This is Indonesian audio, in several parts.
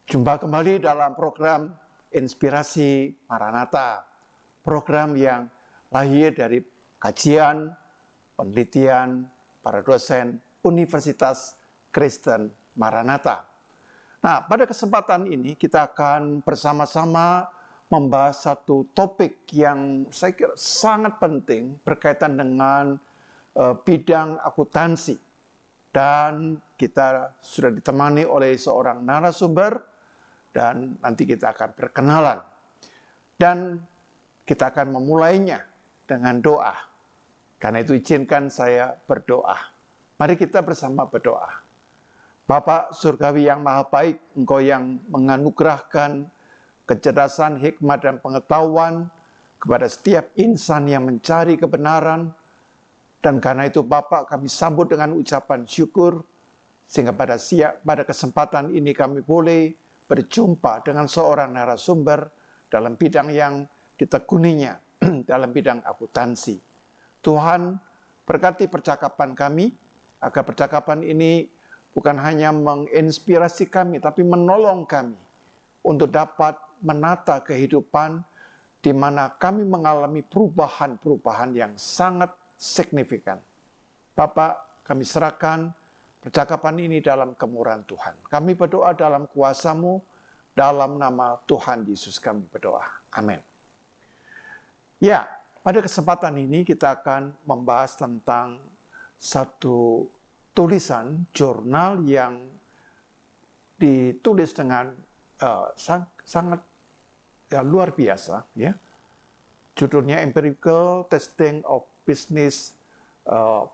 Jumpa kembali dalam program Inspirasi Maranatha, program yang lahir dari kajian, penelitian para dosen Universitas Kristen Maranatha. Nah, pada kesempatan ini kita akan bersama-sama membahas satu topik yang saya kira sangat penting berkaitan dengan bidang akuntansi. Dan kita sudah ditemani oleh seorang narasumber dan nanti kita akan berkenalan. Dan kita akan memulainya dengan doa. Karena itu izinkan saya berdoa. Mari kita bersama berdoa. Bapa Surgawi yang Maha Baik, Engkau yang menganugerahkan kecerdasan, hikmat, dan pengetahuan kepada setiap insan yang mencari kebenaran. Dan karena itu Bapa, kami sambut dengan ucapan syukur, sehingga pada kesempatan ini kami boleh berjumpa dengan seorang narasumber dalam bidang yang ditekuninya, dalam bidang akuntansi. Tuhan, berkati percakapan kami, agar percakapan ini bukan hanya menginspirasi kami, tapi menolong kami untuk dapat menata kehidupan di mana kami mengalami perubahan-perubahan yang sangat signifikan. Bapak, kami serahkan percakapan ini dalam kemurahan Tuhan. Kami berdoa dalam kuasa-Mu, dalam nama Tuhan Yesus kami berdoa. Amin. Ya, pada kesempatan ini kita akan membahas tentang satu tulisan jurnal yang ditulis dengan sangat luar biasa, ya. Judulnya Empirical Testing of Business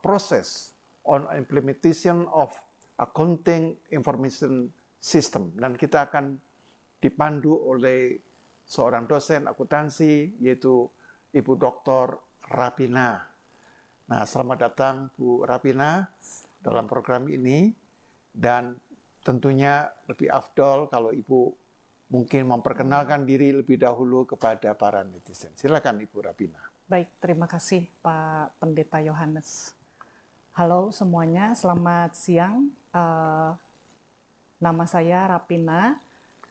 Process on Implementation of Accounting Information System. Dan kita akan dipandu oleh seorang dosen akuntansi, yaitu Ibu Dr. Rapina. Nah, selamat datang Bu Rapina dalam program ini. Dan tentunya lebih afdol kalau Ibu mungkin memperkenalkan diri lebih dahulu kepada para netizen. Silakan Ibu Rapina. Baik, terima kasih Pak Pendeta Yohanes. Halo semuanya, selamat siang. Nama saya Rapina.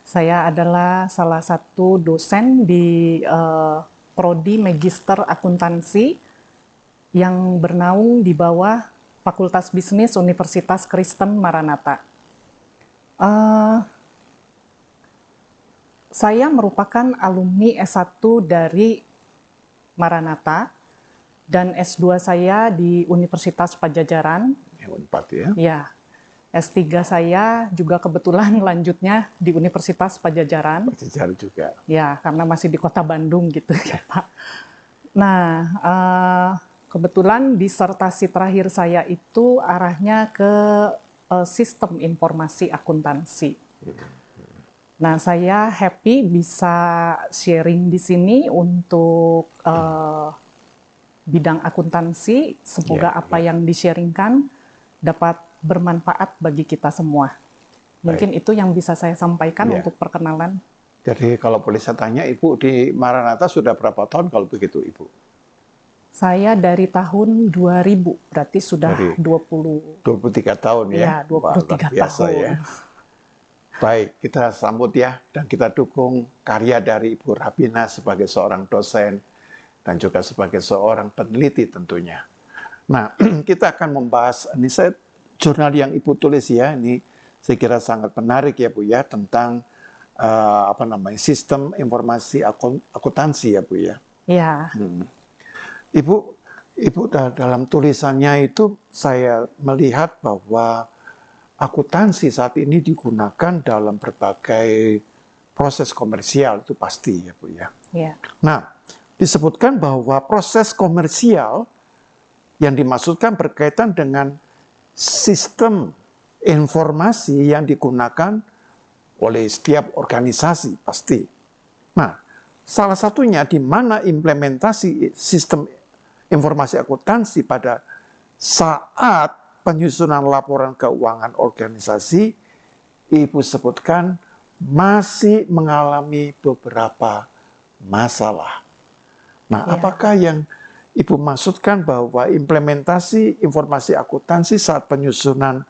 Saya adalah salah satu dosen di Prodi Magister Akuntansi yang bernaung di bawah Fakultas Bisnis Universitas Kristen Maranatha. Saya merupakan alumni S1 dari Maranatha dan S2 saya di Universitas Padjadjaran. Unpad ya? Ya. S3 saya juga kebetulan lanjutnya di Universitas Padjadjaran. Padjadjaran juga. Ya, karena masih di Kota Bandung gitu ya Pak. Nah, kebetulan disertasi terakhir saya itu arahnya ke sistem informasi akuntansi. Nah, saya happy bisa sharing di sini untuk bidang akuntansi. Semoga apa yang di-sharingkan dapat bermanfaat bagi kita semua. Mungkin itu yang bisa saya sampaikan untuk perkenalan. Jadi kalau boleh saya tanya, Ibu di Maranatha sudah berapa tahun kalau begitu, Ibu? Saya dari tahun 2000, berarti sudah 23 tahun ya? Iya, 23 tahun. Ya. Baik, kita sambut ya, dan kita dukung karya dari Ibu Rapina sebagai seorang dosen, dan juga sebagai seorang peneliti tentunya. Nah, kita akan membahas, ini jurnal yang Ibu tulis ya, ini saya kira sangat menarik ya Bu ya, tentang sistem informasi akuntansi ya Bu ya. Iya. Ibu dalam tulisannya itu saya melihat bahwa akuntansi saat ini digunakan dalam berbagai proses komersial, itu pasti ya Bu ya. Iya. Nah, disebutkan bahwa proses komersial yang dimaksudkan berkaitan dengan sistem informasi yang digunakan oleh setiap organisasi pasti. Nah, salah satunya di mana implementasi sistem informasi akuntansi pada saat penyusunan laporan keuangan organisasi, Ibu sebutkan masih mengalami beberapa masalah. Nah, apakah yang Ibu maksudkan bahwa implementasi informasi akuntansi saat penyusunan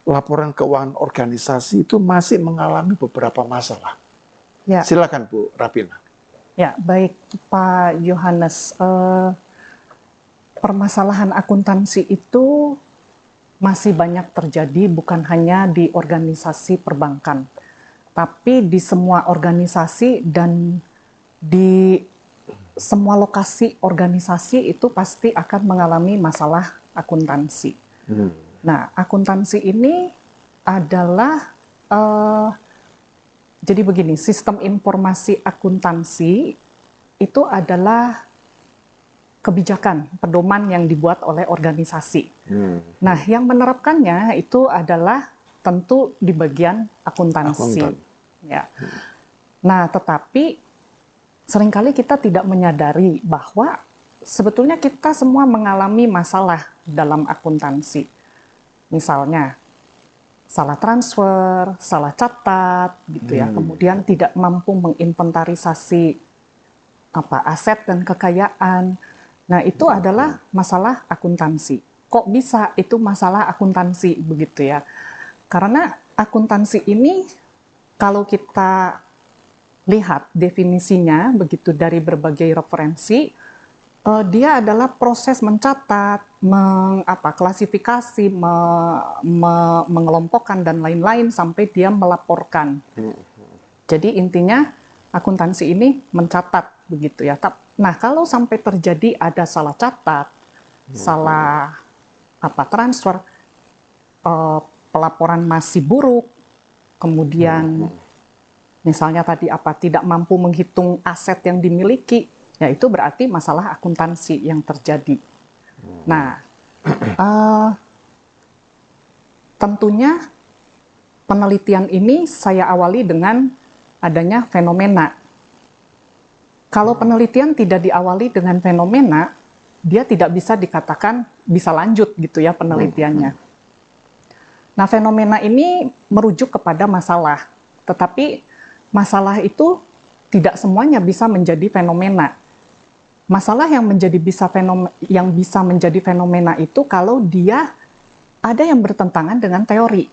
laporan keuangan organisasi itu masih mengalami beberapa masalah. Ya, Silakan Bu Rapina. ya, baik Pak Yohanes. Permasalahan akuntansi itu masih banyak terjadi bukan hanya di organisasi perbankan, tapi di semua organisasi dan di semua lokasi organisasi itu pasti akan mengalami masalah akuntansi. Nah, akuntansi ini adalah jadi begini, sistem informasi akuntansi itu adalah kebijakan, pedoman yang dibuat oleh organisasi. Nah, yang menerapkannya itu adalah tentu di bagian akuntansi. Ya. Nah, tetapi seringkali kita tidak menyadari bahwa sebetulnya kita semua mengalami masalah dalam akuntansi. Misalnya, salah transfer, salah catat, gitu ya. Kemudian tidak mampu menginventarisasi aset dan kekayaan. Nah, itu adalah masalah akuntansi. Kok bisa itu masalah akuntansi begitu ya? Karena akuntansi ini kalau kita lihat definisinya begitu dari berbagai referensi, dia adalah proses mencatat, klasifikasi, mengelompokkan dan lain-lain sampai dia melaporkan. Jadi intinya akuntansi ini mencatat begitu ya. Nah, kalau sampai terjadi ada salah catat, salah transfer, pelaporan masih buruk, kemudian misalnya tadi tidak mampu menghitung aset yang dimiliki, ya itu berarti masalah akuntansi yang terjadi. Nah, tentunya penelitian ini saya awali dengan adanya fenomena. Kalau penelitian tidak diawali dengan fenomena, dia tidak bisa dikatakan bisa lanjut gitu ya penelitiannya. Nah, fenomena ini merujuk kepada masalah, tetapi masalah itu tidak semuanya bisa menjadi fenomena. Masalah yang bisa menjadi fenomena itu kalau dia ada yang bertentangan dengan teori.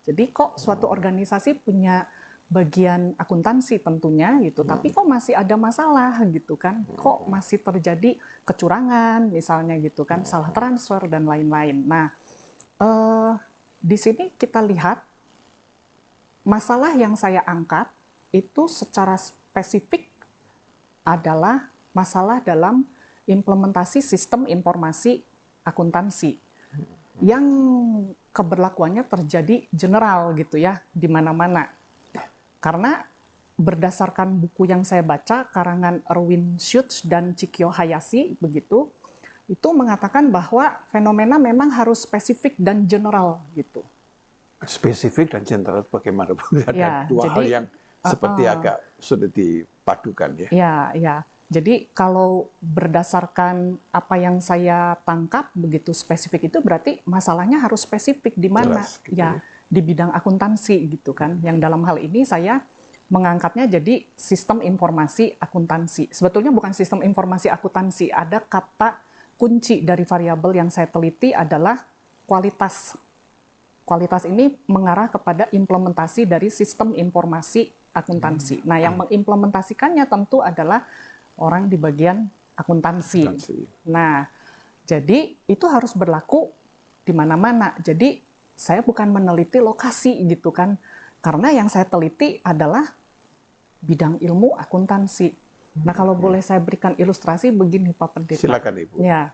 Jadi kok suatu organisasi punya bagian akuntansi tentunya gitu, tapi kok masih ada masalah gitu kan, kok masih terjadi kecurangan misalnya gitu kan, salah transfer dan lain-lain. Nah, di sini kita lihat masalah yang saya angkat itu secara spesifik adalah masalah dalam implementasi sistem informasi akuntansi yang keberlakuannya terjadi general gitu ya di mana-mana. Karena berdasarkan buku yang saya baca, karangan Erwin Schutz dan Chikyo Hayashi, begitu, itu mengatakan bahwa fenomena memang harus spesifik dan general, gitu. Spesifik dan general bagaimana? Ada Ya, dua hal yang seperti agak sulit dipadukan ya. Ya. Jadi kalau berdasarkan apa yang saya tangkap, begitu spesifik itu berarti masalahnya harus spesifik di mana? Jelas, gitu ya. Di bidang akuntansi gitu kan. Yang dalam hal ini saya mengangkatnya jadi sistem informasi akuntansi. Sebetulnya bukan sistem informasi akuntansi, ada kata kunci dari variabel yang saya teliti adalah kualitas. Kualitas ini mengarah kepada implementasi dari sistem informasi akuntansi. Nah, yang mengimplementasikannya tentu adalah orang di bagian akuntansi. Nah, jadi itu harus berlaku di mana-mana. Jadi saya bukan meneliti lokasi gitu kan, karena yang saya teliti adalah bidang ilmu akuntansi. Nah, kalau boleh saya berikan ilustrasi begini Pak Pendeta. Silakan Ibu. Ya,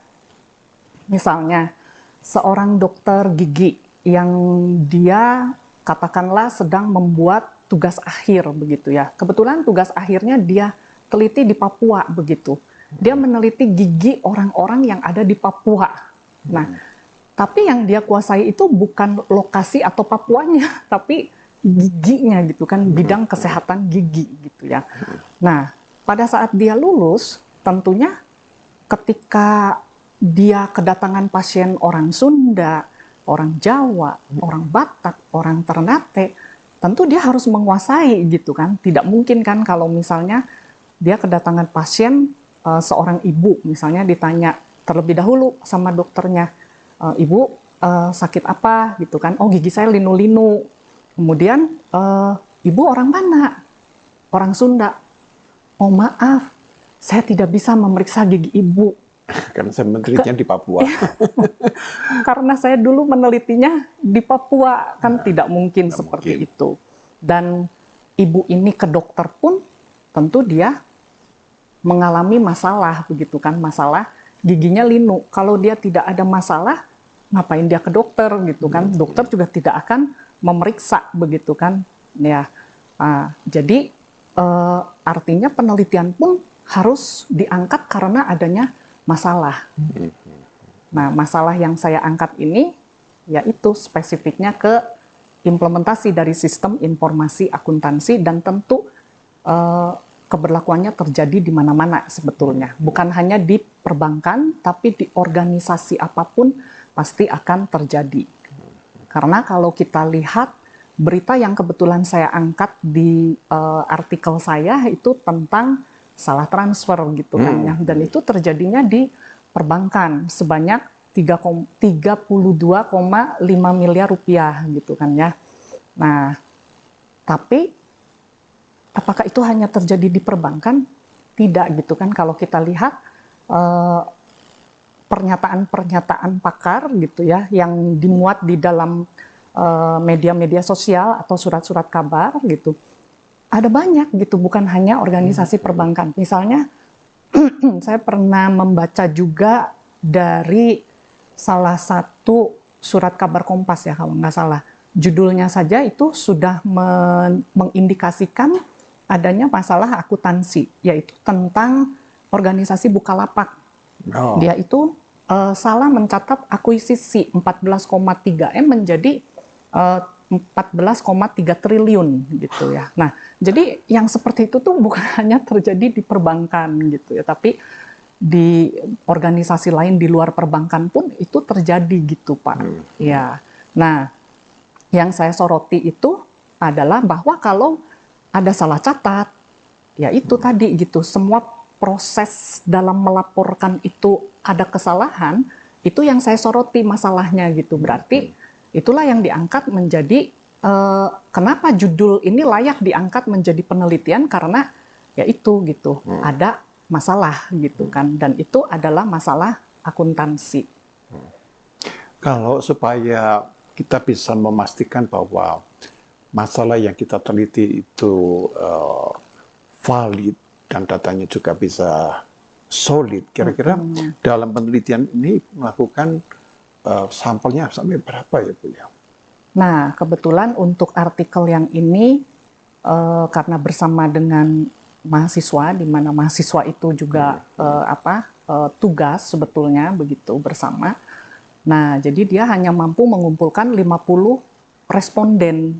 misalnya seorang dokter gigi yang dia katakanlah sedang membuat tugas akhir begitu ya. Kebetulan tugas akhirnya dia teliti di Papua begitu. Dia meneliti gigi orang-orang yang ada di Papua. Nah, tapi yang dia kuasai itu bukan lokasi atau Papuanya, tapi giginya gitu kan, bidang kesehatan gigi gitu ya. Nah, pada saat dia lulus, tentunya ketika dia kedatangan pasien orang Sunda, orang Jawa, orang Batak, orang Ternate, tentu dia harus menguasai gitu kan. Tidak mungkin kan kalau misalnya dia kedatangan pasien, seorang ibu misalnya ditanya terlebih dahulu sama dokternya, Ibu sakit apa gitu kan? Oh, gigi saya linu-linu. Kemudian ibu orang mana? Orang Sunda. Oh maaf, saya tidak bisa memeriksa gigi ibu. Karena saya menelitinya di Papua. Karena saya dulu menelitinya di Papua, kan tidak mungkin tidak seperti mungkin. itu. Dan ibu ini ke dokter pun tentu dia mengalami masalah begitu kan, masalah giginya linu. Kalau dia tidak ada masalah, ngapain dia ke dokter gitu kan? Dokter juga tidak akan memeriksa begitu kan? Ya, jadi artinya penelitian pun harus diangkat karena adanya masalah. Nah, masalah yang saya angkat ini yaitu spesifiknya ke implementasi dari sistem informasi akuntansi dan tentu keberlakuannya terjadi di mana-mana sebetulnya. Bukan hanya di perbankan, tapi di organisasi apapun pasti akan terjadi. Karena kalau kita lihat berita yang kebetulan saya angkat di artikel saya itu tentang salah transfer gitu kan ya. Dan itu terjadinya di perbankan sebanyak 32,5 miliar rupiah gitu kan ya. Nah, tapi apakah itu hanya terjadi di perbankan? Tidak gitu kan. Kalau kita lihat pernyataan-pernyataan pakar gitu ya yang dimuat di dalam media-media sosial atau surat-surat kabar gitu, ada banyak gitu, bukan hanya organisasi perbankan. Misalnya saya pernah membaca juga dari salah satu surat kabar Kompas ya kalau nggak salah, judulnya saja itu sudah mengindikasikan adanya masalah akuntansi, yaitu tentang organisasi Bukalapak. Dia itu salah mencatat akuisisi 14,3 M menjadi 14,3 triliun gitu ya. Nah, jadi yang seperti itu tuh bukan hanya terjadi di perbankan gitu ya, tapi di organisasi lain di luar perbankan pun itu terjadi gitu, Pak. Ya. Nah, yang saya soroti itu adalah bahwa kalau ada salah catat, ya itu tadi gitu, semua proses dalam melaporkan itu ada kesalahan, itu yang saya soroti masalahnya gitu. Berarti itulah yang diangkat menjadi kenapa judul ini layak diangkat menjadi penelitian, karena ya itu gitu, ada masalah gitu kan, dan itu adalah masalah akuntansi. Kalau supaya kita bisa memastikan bahwa masalah yang kita teliti itu valid dan datanya juga bisa solid, kira-kira dalam penelitian ini melakukan sampelnya sampai berapa ya Bu ya? Nah, kebetulan untuk artikel yang ini karena bersama dengan mahasiswa, di mana mahasiswa itu juga tugas sebetulnya begitu bersama. Nah, jadi dia hanya mampu mengumpulkan 50 responden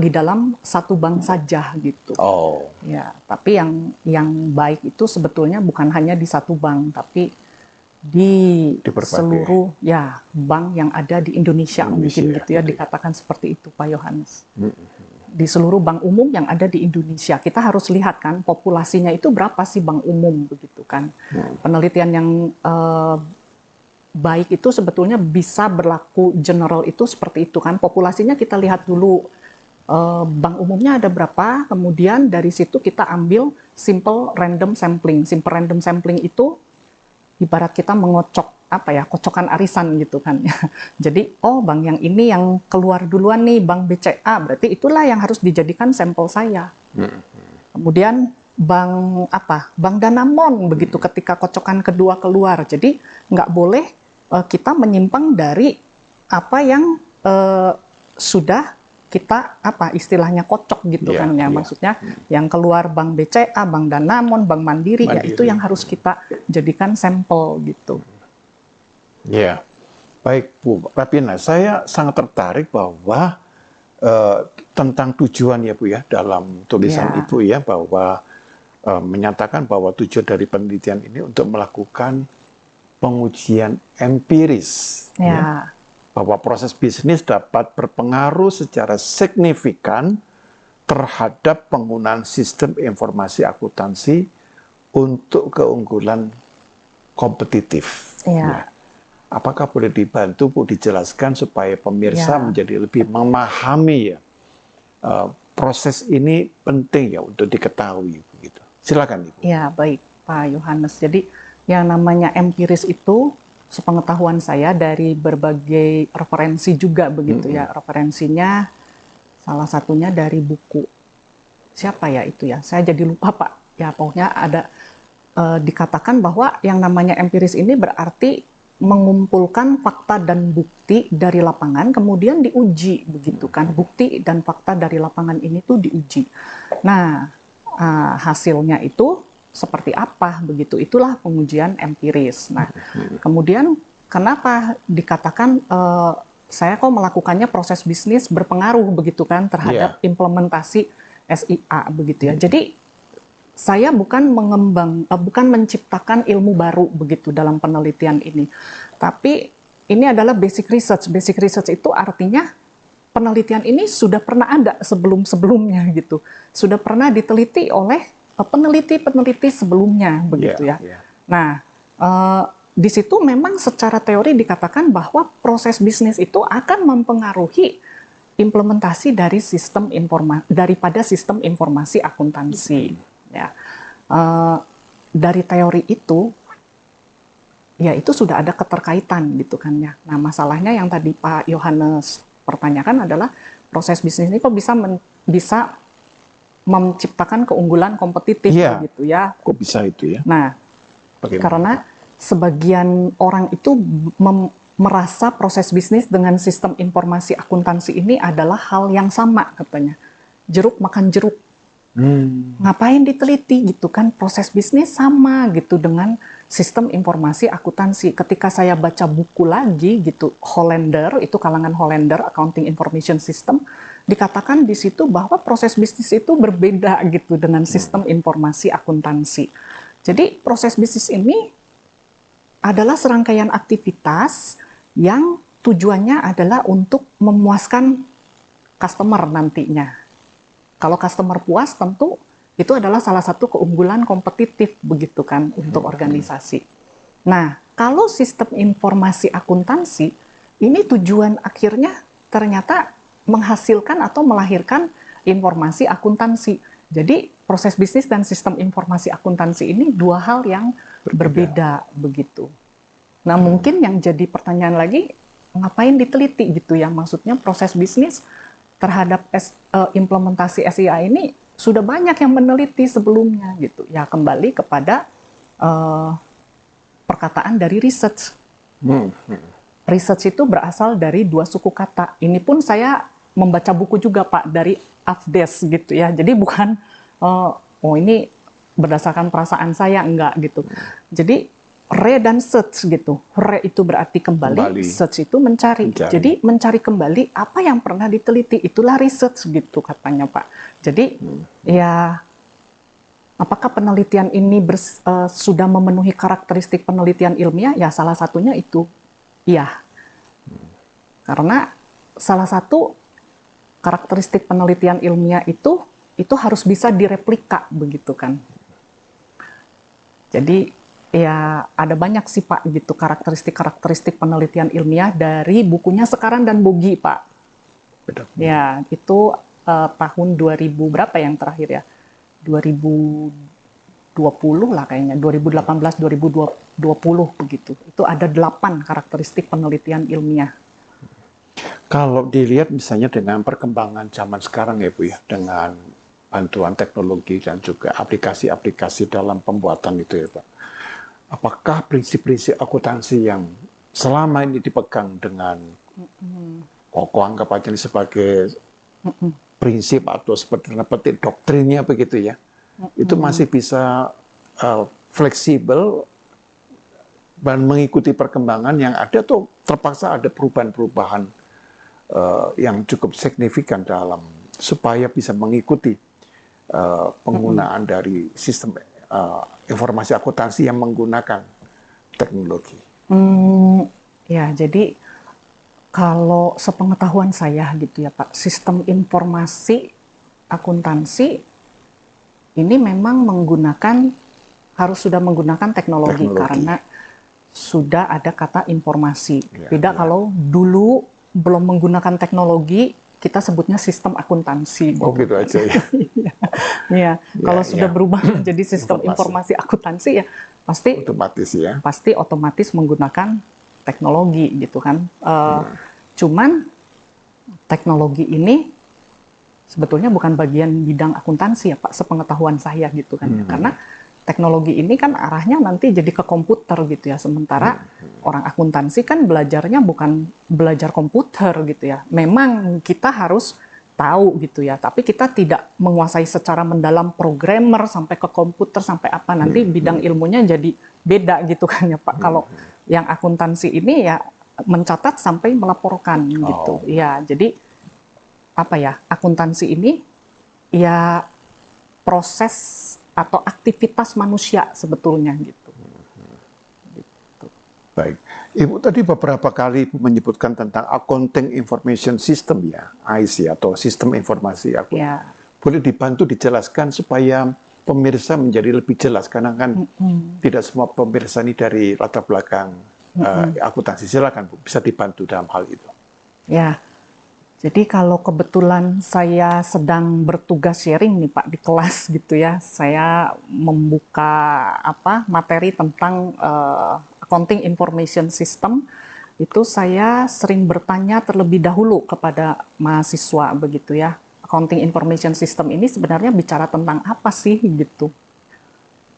di dalam satu bank saja gitu. Oh. Ya, tapi yang baik itu sebetulnya bukan hanya di satu bank, tapi di seluruh ya bank yang ada di Indonesia mungkin gitu ya, dikatakan seperti itu Pak Yohanes. Di seluruh bank umum yang ada di Indonesia, kita harus lihat kan populasinya itu berapa sih bank umum begitu kan. Penelitian yang baik itu sebetulnya bisa berlaku general itu seperti itu kan, populasinya kita lihat dulu bank umumnya ada berapa, kemudian dari situ kita ambil simple random sampling. Simple random sampling itu ibarat kita mengocok kocokan arisan gitu kan. Jadi bank yang ini yang keluar duluan nih, bank BCA, berarti itulah yang harus dijadikan sampel saya. Kemudian bank Danamon begitu, ketika kocokan kedua keluar. Jadi nggak boleh kita menyimpang dari apa yang sudah kita istilahnya kocok gitu kan ya, maksudnya yang keluar bank BCA, bank Danamon, bank Mandiri, ya itu yang harus kita jadikan sampel gitu. Ya, baik Bu Rapina, saya sangat tertarik bahwa tentang tujuan ya Bu ya, dalam tulisan Ibu ya, bahwa menyatakan bahwa tujuan dari penelitian ini untuk melakukan pengujian empiris ya, bahwa proses bisnis dapat berpengaruh secara signifikan terhadap penggunaan sistem informasi akuntansi untuk keunggulan kompetitif. Ya. Apakah boleh dibantu Bu dijelaskan supaya pemirsa Ya. menjadi lebih memahami ya proses ini penting ya untuk diketahui begitu. Silakan Ibu. Ya, baik Pak Yohanes. Jadi yang namanya empiris itu sepengetahuan saya dari berbagai referensi juga begitu ya. Referensinya salah satunya dari buku. Siapa ya itu ya? Saya jadi lupa Pak. Ya pokoknya ada dikatakan bahwa yang namanya empiris ini berarti mengumpulkan fakta dan bukti dari lapangan kemudian diuji begitu kan. Bukti dan fakta dari lapangan ini tuh diuji. Nah, hasilnya itu seperti apa begitu, itulah pengujian empiris. Nah, kemudian kenapa dikatakan saya kok melakukannya proses bisnis berpengaruh begitu kan terhadap implementasi SIA begitu ya. Jadi saya bukan bukan menciptakan ilmu baru begitu dalam penelitian ini, tapi ini adalah basic research. Basic research itu artinya penelitian ini sudah pernah ada sebelum-sebelumnya gitu, sudah pernah diteliti oleh peneliti-peneliti sebelumnya begitu ya. Nah, di situ memang secara teori dikatakan bahwa proses bisnis itu akan mempengaruhi implementasi dari daripada sistem informasi akuntansi. Ya, dari teori itu, ya itu sudah ada keterkaitan gitu kan ya. Nah masalahnya yang tadi Pak Yohanes pertanyakan adalah proses bisnis ini kok bisa menciptakan keunggulan kompetitif gitu ya. Kok bisa itu ya? Nah, karena sebagian orang itu merasa proses bisnis dengan sistem informasi akuntansi ini adalah hal yang sama katanya. Jeruk makan jeruk. Ngapain diteliti gitu kan, proses bisnis sama gitu dengan sistem informasi akuntansi. Ketika saya baca buku lagi gitu, Hollander, itu kalangan Hollander, Accounting Information System, dikatakan di situ bahwa proses bisnis itu berbeda gitu dengan sistem informasi akuntansi. Jadi proses bisnis ini adalah serangkaian aktivitas yang tujuannya adalah untuk memuaskan customer nantinya. Kalau customer puas tentu itu adalah salah satu keunggulan kompetitif begitu kan untuk organisasi. Nah, kalau sistem informasi akuntansi ini tujuan akhirnya ternyata menghasilkan atau melahirkan informasi akuntansi. Jadi proses bisnis dan sistem informasi akuntansi ini dua hal yang berbeda begitu. Nah, mungkin yang jadi pertanyaan lagi, ngapain diteliti gitu ya? Maksudnya proses bisnis terhadap implementasi SIA ini sudah banyak yang meneliti sebelumnya gitu. Ya kembali kepada perkataan dari research. Research itu berasal dari dua suku kata. Ini pun saya membaca buku juga Pak dari Avdes gitu ya. Jadi bukan ini berdasarkan perasaan saya enggak gitu. Jadi re dan search gitu. Re itu berarti kembali. Search itu mencari. Jadi mencari kembali apa yang pernah diteliti, itulah research gitu katanya Pak. Jadi ya apakah penelitian ini sudah memenuhi karakteristik penelitian ilmiah? Ya salah satunya itu. Iya. Karena salah satu karakteristik penelitian ilmiah itu harus bisa direplika begitu kan. Jadi ya ada banyak sih Pak gitu karakteristik penelitian ilmiah dari bukunya Sekaran dan Bogi Pak. Betul. Ya itu tahun 2000 berapa yang terakhir ya? 2020 lah kayaknya, 2018-2020 begitu. Itu ada 8 karakteristik penelitian ilmiah. Kalau dilihat misalnya dengan perkembangan zaman sekarang ya Bu ya, dengan bantuan teknologi dan juga aplikasi-aplikasi dalam pembuatan itu ya Pak. Apakah prinsip-prinsip akuntansi yang selama ini dipegang dengan kokoh anggap aja ini sebagai prinsip atau seperti petik doktrinnya begitu ya, itu masih bisa fleksibel dan mengikuti perkembangan yang ada atau terpaksa ada perubahan-perubahan yang cukup signifikan dalam supaya bisa mengikuti penggunaan dari sistem informasi akuntansi yang menggunakan teknologi. Ya, jadi kalau sepengetahuan saya gitu ya Pak, sistem informasi akuntansi ini memang harus sudah menggunakan teknologi. Karena sudah ada kata informasi. Ya, Beda ya. kalau dulu belum menggunakan teknologi, kita sebutnya sistem akuntansi. Oh gitu aja ya. Iya, kalau Ya, sudah ya. berubah menjadi sistem informasi akuntansi ya pasti otomatis menggunakan teknologi gitu kan. Cuman teknologi ini sebetulnya bukan bagian bidang akuntansi ya Pak, sepengetahuan saya gitu kan. Karena teknologi ini kan arahnya nanti jadi ke komputer gitu ya. Sementara orang akuntansi kan belajarnya bukan belajar komputer gitu ya. Memang kita harus tahu gitu ya, tapi kita tidak menguasai secara mendalam programmer sampai ke komputer sampai apa, nanti bidang ilmunya jadi beda gitu kan ya Pak. Kalau yang akuntansi ini ya mencatat sampai melaporkan gitu. Ya, jadi apa ya, akuntansi ini ya proses atau aktivitas manusia sebetulnya gitu. Baik, Ibu tadi beberapa kali Ibu menyebutkan tentang Accounting Information System ya, IC atau Sistem Informasi Akuntansi. Ya. Boleh dibantu dijelaskan supaya pemirsa menjadi lebih jelas, karena kan tidak semua pemirsa ini dari latar belakang akuntansi. Silakan Bu, bisa dibantu dalam hal itu. Ya, jadi kalau kebetulan saya sedang bertugas sharing nih Pak di kelas gitu ya, saya membuka materi tentang Accounting Information System, itu saya sering bertanya terlebih dahulu kepada mahasiswa begitu ya. Accounting Information System ini sebenarnya bicara tentang apa sih gitu.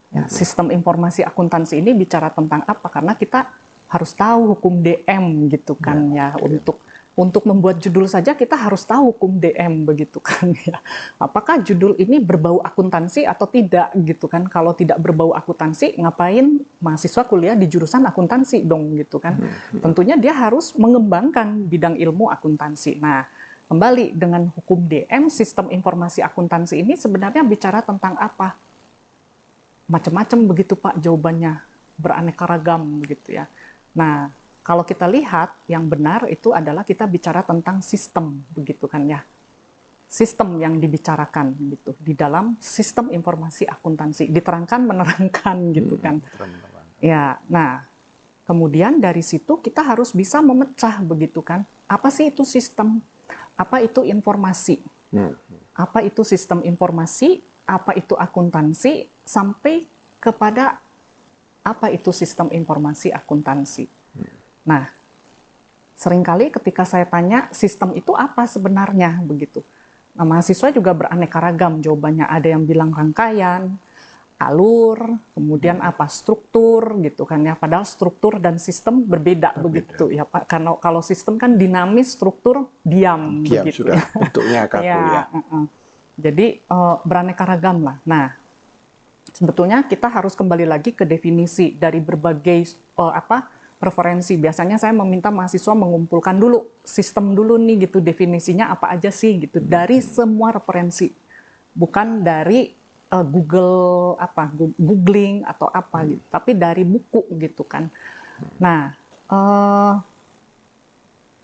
Ya, sistem informasi akuntansi ini bicara tentang apa? Karena kita harus tahu hukum DM gitu kan ya. Untuk membuat judul saja kita harus tahu hukum DM begitu kan ya. Apakah judul ini berbau akuntansi atau tidak gitu kan? Kalau tidak berbau akuntansi, ngapain mahasiswa kuliah di jurusan akuntansi dong gitu kan? Tentunya dia harus mengembangkan bidang ilmu akuntansi. Nah, kembali dengan hukum DM, sistem informasi akuntansi ini sebenarnya bicara tentang apa? Macam-macam begitu Pak jawabannya, beraneka ragam gitu ya. Nah, kalau kita lihat yang benar itu adalah kita bicara tentang sistem begitu kan ya. Sistem yang dibicarakan gitu di dalam sistem informasi akuntansi, diterangkan menerangkan gitu kan. Ya, nah kemudian dari situ kita harus bisa memecah begitu kan. Apa sih itu sistem? Apa itu informasi? Apa itu sistem informasi? Apa itu akuntansi? Sampai kepada apa itu sistem informasi akuntansi? Nah, seringkali ketika saya tanya sistem itu apa sebenarnya begitu. Nah, mahasiswa juga beraneka ragam jawabannya. Ada yang bilang rangkaian, alur, kemudian apa struktur gitu kan ya. Padahal struktur dan sistem berbeda begitu ya Pak. Karena kalau sistem kan dinamis, struktur diam begitu. Sudah bentuknya kaku ya. Jadi beraneka ragam lah. Nah, sebetulnya kita harus kembali lagi ke definisi dari berbagai referensi. Biasanya saya meminta mahasiswa mengumpulkan dulu sistem dulu nih gitu, definisinya apa aja sih gitu dari semua referensi, bukan dari googling atau apa gitu, tapi dari buku gitu kan. Nah,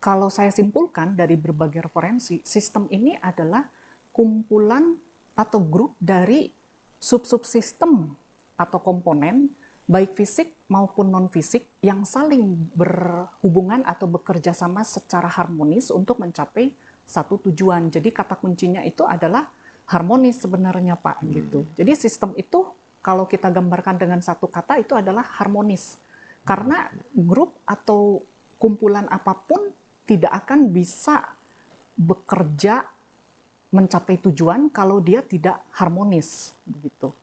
kalau saya simpulkan dari berbagai referensi, sistem ini adalah kumpulan atau grup dari sub-subsistem atau komponen baik fisik maupun non-fisik yang saling berhubungan atau bekerja sama secara harmonis untuk mencapai satu tujuan. Jadi kata kuncinya itu adalah harmonis sebenarnya Pak gitu. Jadi sistem itu kalau kita gambarkan dengan satu kata itu adalah harmonis. Karena grup atau kumpulan apapun tidak akan bisa bekerja mencapai tujuan kalau dia tidak harmonis begitu.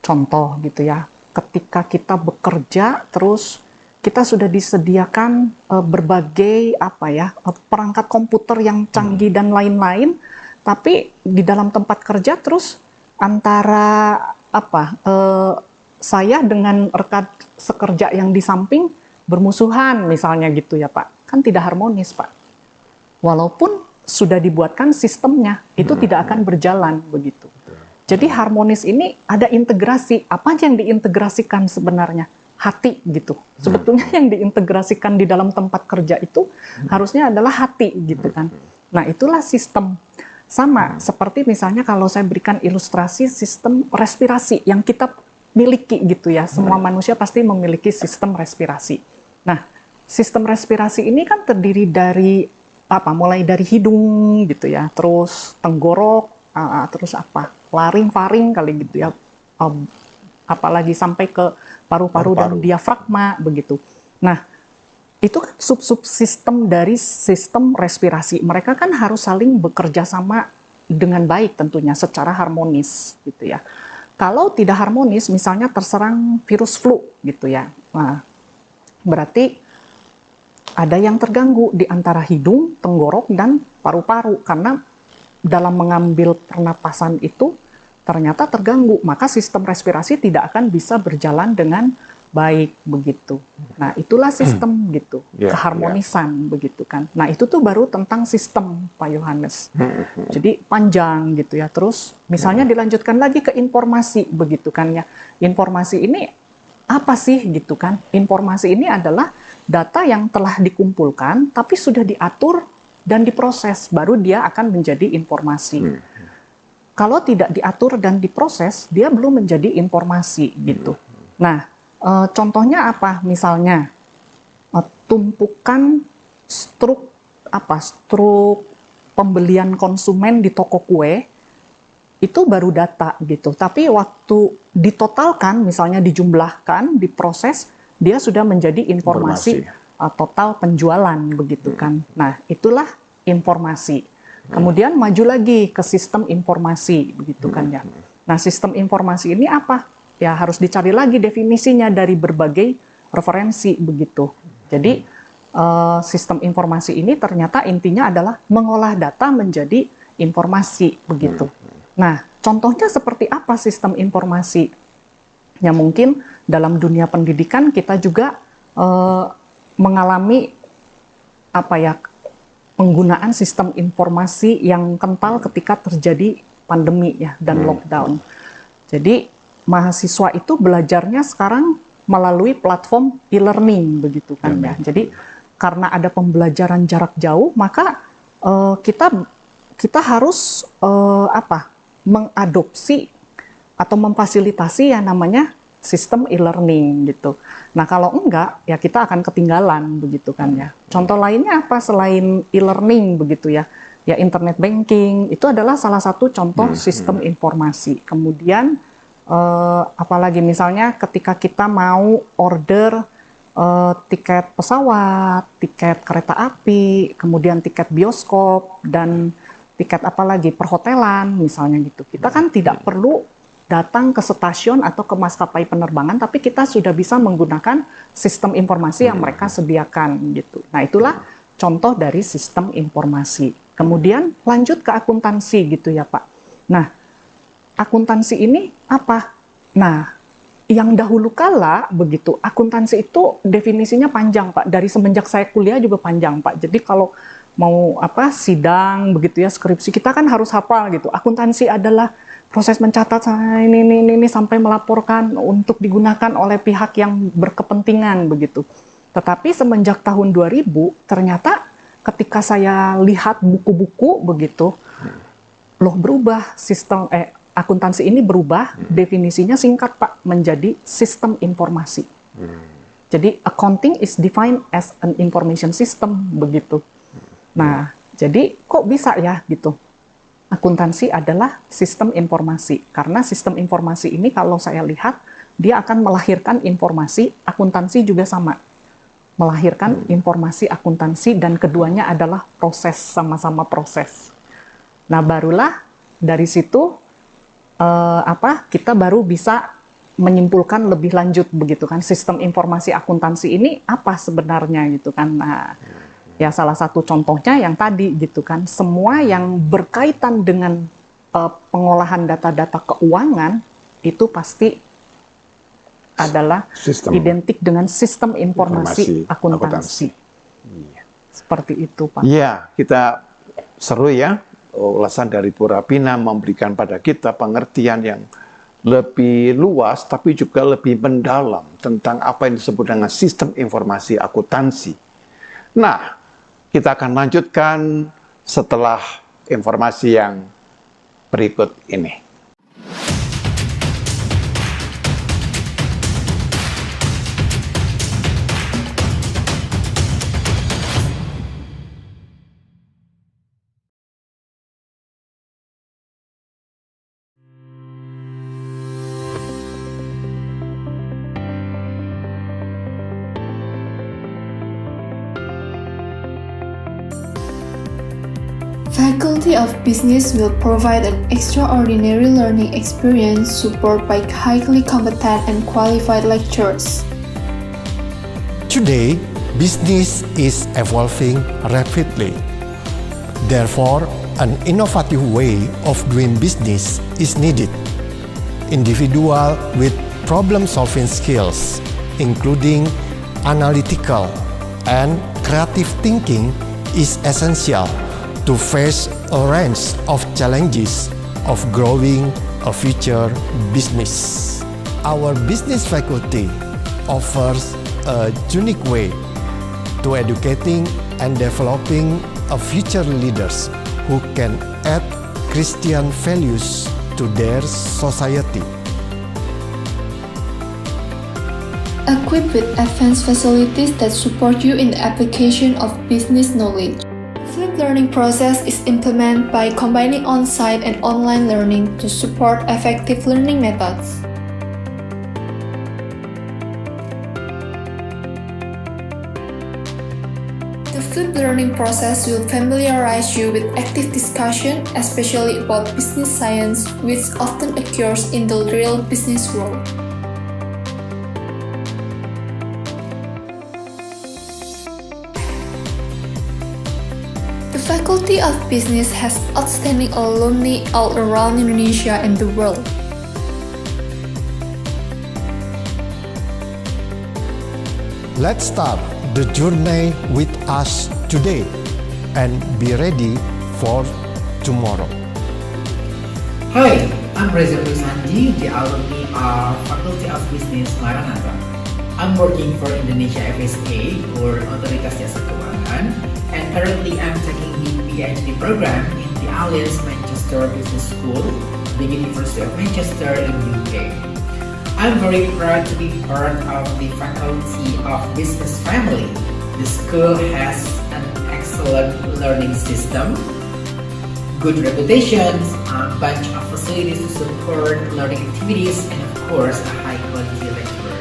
Contoh gitu ya, ketika kita bekerja terus kita sudah disediakan berbagai perangkat komputer yang canggih dan lain-lain, tapi di dalam tempat kerja terus antara saya dengan rekan sekerja yang di samping bermusuhan misalnya gitu ya Pak, kan tidak harmonis Pak. Walaupun sudah dibuatkan sistemnya, itu tidak akan berjalan begitu. Jadi harmonis ini ada integrasi. Apa yang diintegrasikan sebenarnya? Hati gitu. Sebetulnya yang diintegrasikan di dalam tempat kerja itu harusnya adalah hati gitu kan. Nah, itulah sistem. Sama seperti misalnya kalau saya berikan ilustrasi sistem respirasi yang kita miliki gitu ya. Semua manusia pasti memiliki sistem respirasi. Nah, sistem respirasi ini kan terdiri dari mulai dari hidung gitu ya, terus tenggorok, terus laring, faring kali gitu ya, apalagi sampai ke paru-paru dan diafragma begitu. Nah, itu kan sub-sub sistem dari sistem respirasi. Mereka kan harus saling bekerja sama dengan baik tentunya, secara harmonis gitu ya. Kalau tidak harmonis, misalnya terserang virus flu gitu ya, nah, berarti ada yang terganggu di antara hidung, tenggorok, dan paru-paru, karena dalam mengambil pernapasan itu ternyata terganggu, maka sistem respirasi tidak akan bisa berjalan dengan baik begitu. Nah, itulah sistem gitu, keharmonisan begitu kan. Nah, itu tuh baru tentang sistem, Pak Yohanes. Jadi panjang gitu ya. Terus misalnya dilanjutkan lagi ke informasi begitu kan ya. Informasi ini apa sih gitu kan? Informasi ini adalah data yang telah dikumpulkan tapi sudah diatur dan diproses, baru dia akan menjadi informasi. Kalau tidak diatur dan diproses, dia belum menjadi informasi gitu. Nah, contohnya apa? Misalnya tumpukan struk pembelian konsumen di toko kue itu baru data gitu. Tapi waktu ditotalkan, misalnya dijumlahkan, diproses, dia sudah menjadi informasi. Total penjualan begitu kan. Nah, itulah informasi. Kemudian maju lagi ke sistem informasi begitu kan ya. Nah, sistem informasi ini apa? Ya harus dicari lagi definisinya dari berbagai referensi begitu. Jadi sistem informasi ini ternyata intinya adalah mengolah data menjadi informasi begitu. Nah, contohnya seperti apa sistem informasi? Ya mungkin dalam dunia pendidikan kita juga mengalami penggunaan sistem informasi yang kental ketika terjadi pandemi ya dan lockdown. Jadi mahasiswa itu belajarnya sekarang melalui platform e-learning begitu kan ya. Jadi karena ada pembelajaran jarak jauh, maka kita harus mengadopsi atau memfasilitasi yang namanya sistem e-learning gitu. Nah, kalau enggak, ya kita akan ketinggalan begitu kan ya. Contoh lainnya apa selain e-learning begitu ya? Ya internet banking itu adalah salah satu contoh sistem informasi. Kemudian apalagi misalnya ketika kita mau order tiket pesawat, tiket kereta api, kemudian tiket bioskop dan tiket apalagi perhotelan misalnya gitu. Kita kan tidak perlu datang ke stasiun atau ke maskapai penerbangan, tapi kita sudah bisa menggunakan sistem informasi yang mereka sediakan gitu. Nah, itulah contoh dari sistem informasi. Kemudian lanjut ke akuntansi gitu ya Pak. Nah, akuntansi ini apa? Nah, yang dahulu kala begitu, akuntansi itu definisinya panjang Pak. Dari semenjak saya kuliah juga panjang Pak. Jadi kalau mau sidang begitu ya, skripsi, kita kan harus hafal gitu. Akuntansi adalah proses mencatat ini sampai melaporkan untuk digunakan oleh pihak yang berkepentingan begitu. Tetapi semenjak tahun 2000 ternyata ketika saya lihat buku-buku begitu, loh berubah sistem akuntansi ini berubah, definisinya singkat Pak, menjadi sistem informasi. Jadi accounting is defined as an information system begitu. Nah, jadi kok bisa ya gitu? Akuntansi adalah sistem informasi. Karena sistem informasi ini kalau saya lihat, dia akan melahirkan informasi, akuntansi juga sama. Melahirkan informasi, akuntansi, dan keduanya adalah proses, sama-sama proses. Nah, barulah dari situ, kita baru bisa menyimpulkan lebih lanjut begitu kan, sistem informasi akuntansi ini apa sebenarnya gitu kan. Nah, ya salah satu contohnya yang tadi gitu kan, semua yang berkaitan dengan pengolahan data-data keuangan itu pasti adalah identik dengan sistem informasi akuntansi. Seperti itu Pak. Iya, kita seru ya, ulasan dari Bu Rapina memberikan pada kita pengertian yang lebih luas tapi juga lebih mendalam tentang apa yang disebut dengan sistem informasi akuntansi. Nah, kita akan lanjutkan setelah informasi yang berikut ini. Faculty of Business will provide an extraordinary learning experience supported by highly competent and qualified lecturers. Today, business is evolving rapidly. Therefore, an innovative way of doing business is needed. Individuals with problem-solving skills, including analytical and creative thinking, is essential to face a range of challenges of growing a future business. Our business faculty offers a unique way to educating and developing a future leaders who can add Christian values to their society. Equipped with advanced facilities that support you in the application of business knowledge. The flipped learning process is implemented by combining on-site and online learning to support effective learning methods. The flipped learning process will familiarize you with active discussion, especially about business science, which often occurs in the real business world. The Faculty of Business has outstanding alumni all around Indonesia and the world. Let's start the journey with us today and be ready for tomorrow. Hi, I'm Reza Rusandi, the alumni of Faculty of Business Maranatha. I'm working for Indonesia FSA or Otoritas Jasa Keuangan, and currently I'm taking the PhD program in the Alliance Manchester Business School, the University of Manchester in UK. I'm very proud to be part of the Faculty of Business family. The school has an excellent learning system, good reputation, a bunch of facilities to support learning activities, and of course a high quality lecturer.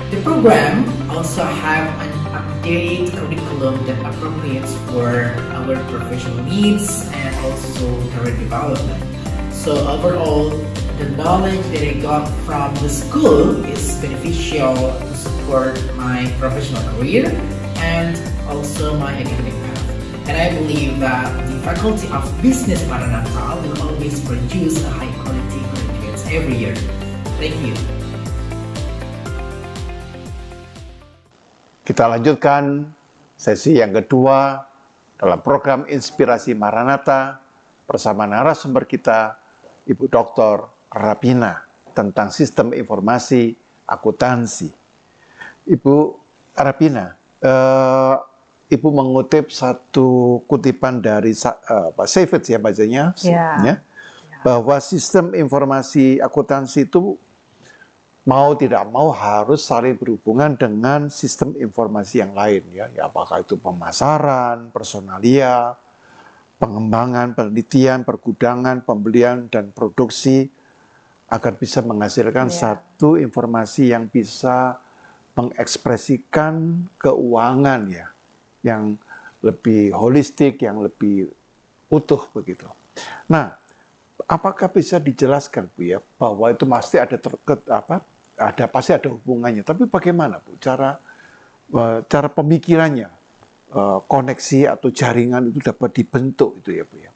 The program also have an updated curriculum that appropriates for our professional needs and also career development. So overall, the knowledge that I got from the school is beneficial to support my professional career and also my academic path. And I believe that the Faculty of Business Maranatha will always produce a high quality graduates every year. Thank you. Kita lanjutkan sesi yang kedua dalam program Inspirasi Maranatha bersama narasumber kita, Ibu Dr. Rapina, tentang sistem informasi akuntansi. Ibu Rapina, Ibu mengutip satu kutipan dari Pak Seifert ya bacanya, ya, bahwa sistem informasi akuntansi itu mau tidak mau harus saling berhubungan dengan sistem informasi yang lain ya, apakah itu pemasaran, personalia, pengembangan, penelitian, pergudangan, pembelian dan produksi agar bisa menghasilkan satu informasi yang bisa mengekspresikan keuangan ya, yang lebih holistik, yang lebih utuh begitu. Nah, apakah bisa dijelaskan Bu ya bahwa itu pasti pasti ada hubungannya, tapi bagaimana Bu cara pemikirannya, koneksi atau jaringan itu dapat dibentuk itu ya Bu ya?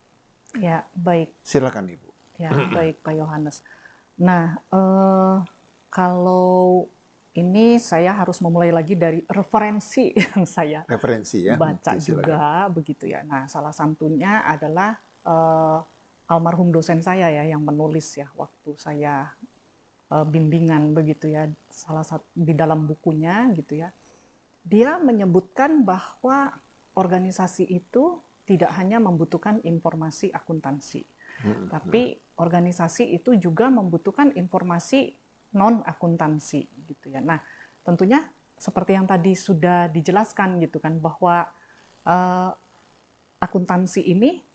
Ya, baik. Silakan Ibu. Ya, baik Pak Yohanes. Nah, kalau ini saya harus memulai lagi dari referensi yang saya baca juga begitu ya. Nah, salah satunya adalah almarhum dosen saya ya yang menulis ya waktu saya bimbingan begitu ya, salah satu di dalam bukunya gitu ya. Dia menyebutkan bahwa organisasi itu tidak hanya membutuhkan informasi akuntansi, tapi organisasi itu juga membutuhkan informasi non akuntansi gitu ya. Nah, tentunya seperti yang tadi sudah dijelaskan gitu kan bahwa akuntansi ini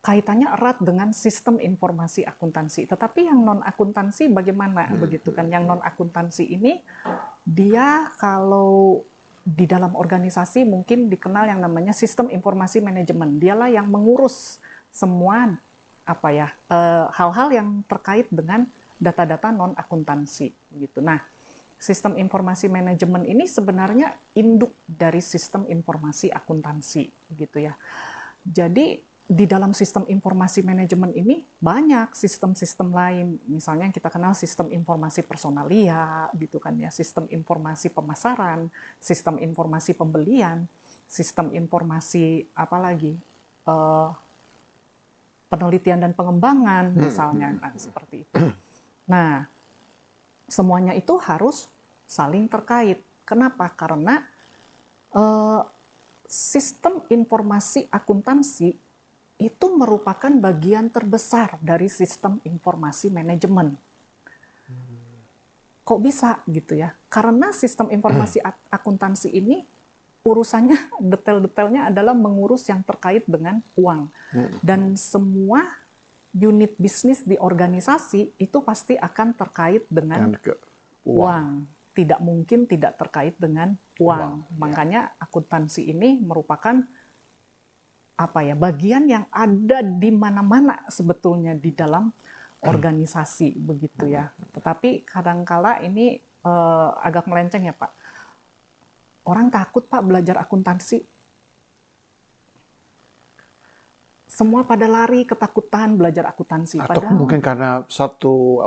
kaitannya erat dengan sistem informasi akuntansi. Tetapi yang non akuntansi bagaimana begitu kan? Yang non akuntansi ini dia kalau di dalam organisasi mungkin dikenal yang namanya sistem informasi manajemen. Dialah yang mengurus semua hal-hal yang terkait dengan data-data non akuntansi gitu. Nah, sistem informasi manajemen ini sebenarnya induk dari sistem informasi akuntansi gitu ya. Jadi di dalam sistem informasi manajemen ini banyak sistem-sistem lain, misalnya yang kita kenal sistem informasi personalia gitu kan ya, sistem informasi pemasaran, sistem informasi pembelian, sistem informasi penelitian dan pengembangan misalnya, seperti itu. Nah, semuanya itu harus saling terkait. Kenapa? Karena sistem informasi akuntansi itu merupakan bagian terbesar dari sistem informasi manajemen. Kok bisa gitu ya? Karena sistem informasi akuntansi ini urusannya, detail-detailnya adalah mengurus yang terkait dengan uang. Dan semua unit bisnis di organisasi itu pasti akan terkait dengan uang. Tidak mungkin tidak terkait dengan uang. Makanya akuntansi ini merupakan bagian yang ada di mana-mana sebetulnya di dalam organisasi begitu ya. Tetapi kadangkala ini agak melenceng ya Pak. Orang takut Pak belajar akuntansi. Semua pada lari ketakutan belajar akuntansi. Atau mungkin karena satu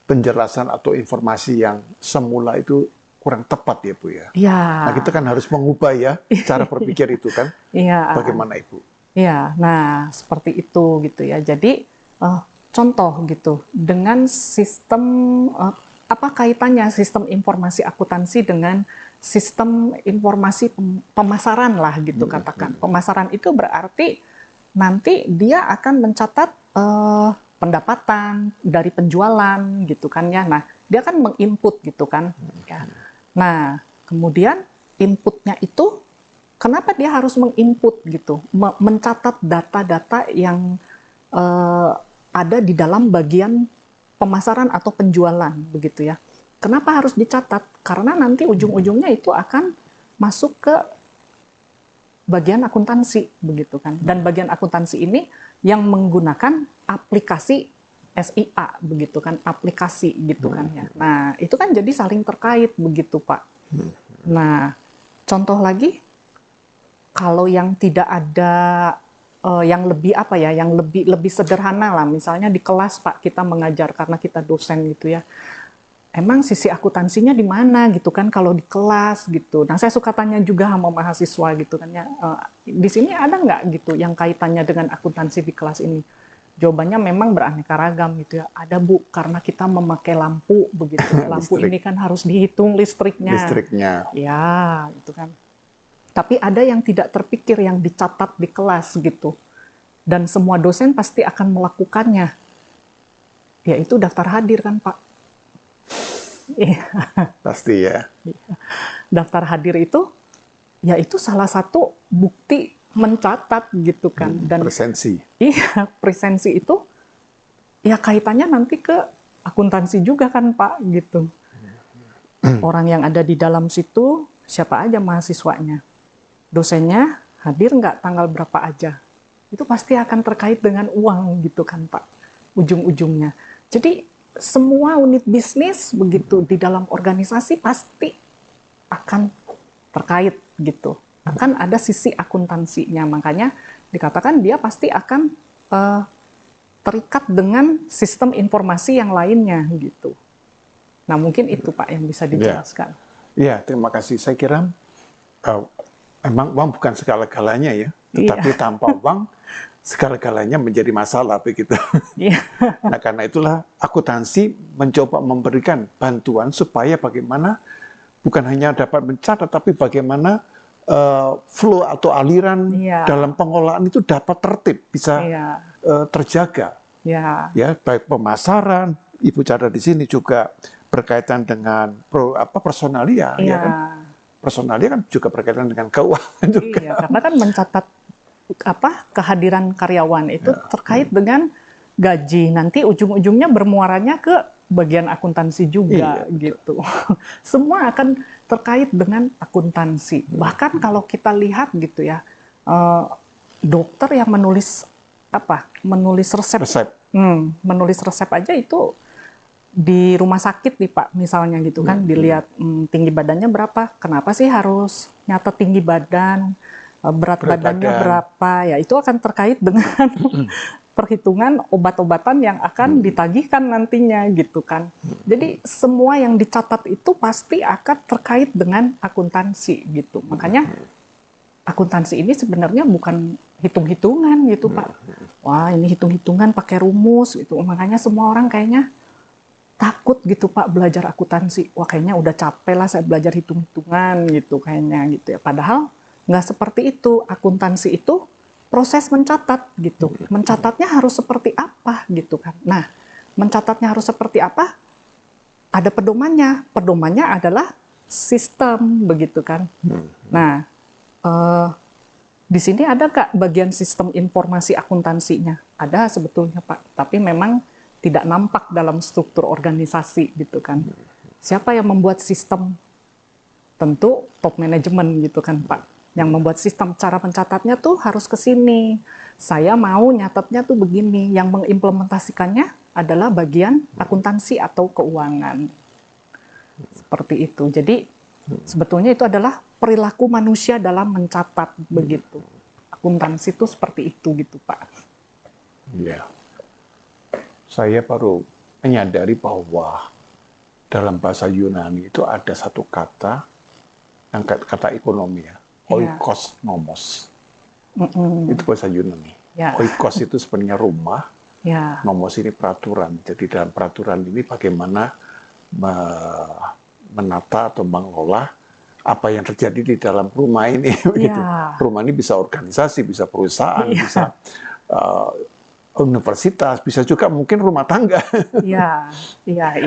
penjelasan atau informasi yang semula itu kurang tepat ya Bu ya. Iya. Nah kita kan harus mengubah ya cara berpikir itu kan. Iya. Bagaimana Ibu? Iya. Nah seperti itu gitu ya. Jadi contoh gitu dengan sistem apa kaitannya sistem informasi akuntansi dengan sistem informasi pemasaran lah gitu katakan. Pemasaran itu berarti nanti dia akan mencatat pendapatan dari penjualan gitu kan ya. Nah dia kan menginput gitu kan. Ya. Nah, kemudian inputnya itu, kenapa dia harus menginput gitu, mencatat data-data yang ada di dalam bagian pemasaran atau penjualan, begitu ya. Kenapa harus dicatat? Karena nanti ujung-ujungnya itu akan masuk ke bagian akuntansi, begitu kan. Dan bagian akuntansi ini yang menggunakan aplikasi SIA begitu kan, aplikasi gitu kan ya. Nah, itu kan jadi saling terkait begitu, Pak. Nah, contoh lagi kalau yang tidak ada yang lebih yang lebih sederhana lah, misalnya di kelas Pak kita mengajar karena kita dosen gitu ya. Emang sisi akuntansinya di mana gitu kan kalau di kelas gitu. Nah, saya suka tanya juga sama mahasiswa gitu kan ya. Di sini ada nggak gitu yang kaitannya dengan akuntansi di kelas ini? Jawabannya memang beraneka ragam gitu ya. Ada Bu, karena kita memakai lampu begitu. Lampu ini kan harus dihitung listriknya. Ya, itu kan. Tapi ada yang tidak terpikir yang dicatat di kelas gitu. Dan semua dosen pasti akan melakukannya. Yaitu daftar hadir kan Pak. Iya. Pasti ya. Daftar hadir itu, yaitu salah satu bukti mencatat gitu kan. Dan presensi. Iya, presensi itu ya kaitannya nanti ke akuntansi juga kan Pak gitu. Orang yang ada di dalam situ siapa aja mahasiswanya, dosennya hadir nggak tanggal berapa aja, itu pasti akan terkait dengan uang gitu kan Pak ujung-ujungnya. Jadi semua unit bisnis begitu di dalam organisasi pasti akan terkait gitu. Akan ada sisi akuntansinya, makanya dikatakan dia pasti akan terikat dengan sistem informasi yang lainnya gitu. Nah mungkin itu Pak yang bisa dijelaskan. Ya, terima kasih. Saya kira memang uang bukan segala-galanya ya, tetapi tanpa uang segala-galanya menjadi masalah begitu. Nah karena itulah akuntansi mencoba memberikan bantuan supaya bagaimana bukan hanya dapat mencatat, tapi bagaimana flow atau aliran dalam pengelolaan itu dapat tertib, bisa terjaga. Ya, baik pemasaran, Ibu catat di sini juga berkaitan dengan personalia, ya kan? Personalia kan juga berkaitan dengan keuangan juga. Iya, karena kan mencatat kehadiran karyawan itu terkait dengan gaji. Nanti ujung-ujungnya bermuaranya ke bagian akuntansi juga gitu. Semua akan terkait dengan akuntansi. Bahkan kalau kita lihat gitu ya, dokter yang menulis resep. Menulis resep aja itu di rumah sakit nih Pak, misalnya gitu kan, dilihat tinggi badannya berapa, kenapa sih harus nyatet tinggi badan, berat badannya berapa, ya itu akan terkait dengan perhitungan obat-obatan yang akan ditagihkan nantinya gitu kan. Jadi semua yang dicatat itu pasti akan terkait dengan akuntansi gitu. Makanya akuntansi ini sebenarnya bukan hitung-hitungan gitu Pak. Wah ini hitung-hitungan pakai rumus gitu. Makanya semua orang kayaknya takut gitu Pak belajar akuntansi. Wah kayaknya udah capek lah saya belajar hitung-hitungan gitu kayaknya gitu ya. Padahal nggak seperti itu. Akuntansi itu proses mencatat gitu. Mencatatnya harus seperti apa gitu kan. Nah, mencatatnya harus seperti apa? Ada pedomannya. Pedomannya adalah sistem begitu kan. Nah, di sini ada nggak bagian sistem informasi akuntansinya? Ada sebetulnya Pak, tapi memang tidak nampak dalam struktur organisasi gitu kan. Siapa yang membuat sistem? Tentu top manajemen gitu kan Pak. Yang membuat sistem, cara mencatatnya tuh harus ke sini. Saya mau nyatatnya tuh begini. Yang mengimplementasikannya adalah bagian akuntansi atau keuangan. Seperti itu. Jadi sebetulnya itu adalah perilaku manusia dalam mencatat begitu. Akuntansi itu seperti itu gitu Pak. Ya. Saya baru menyadari bahwa dalam bahasa Yunani itu ada satu kata yang kata ekonomi ya. Oikos nomos. Itu bahasa Yunani. Oikos itu sebenarnya rumah, nomos ini peraturan. Jadi dalam peraturan ini bagaimana menata atau mengelola apa yang terjadi di dalam rumah ini. Begitu. Rumah ini bisa organisasi, bisa perusahaan, bisa universitas, bisa juga mungkin rumah tangga.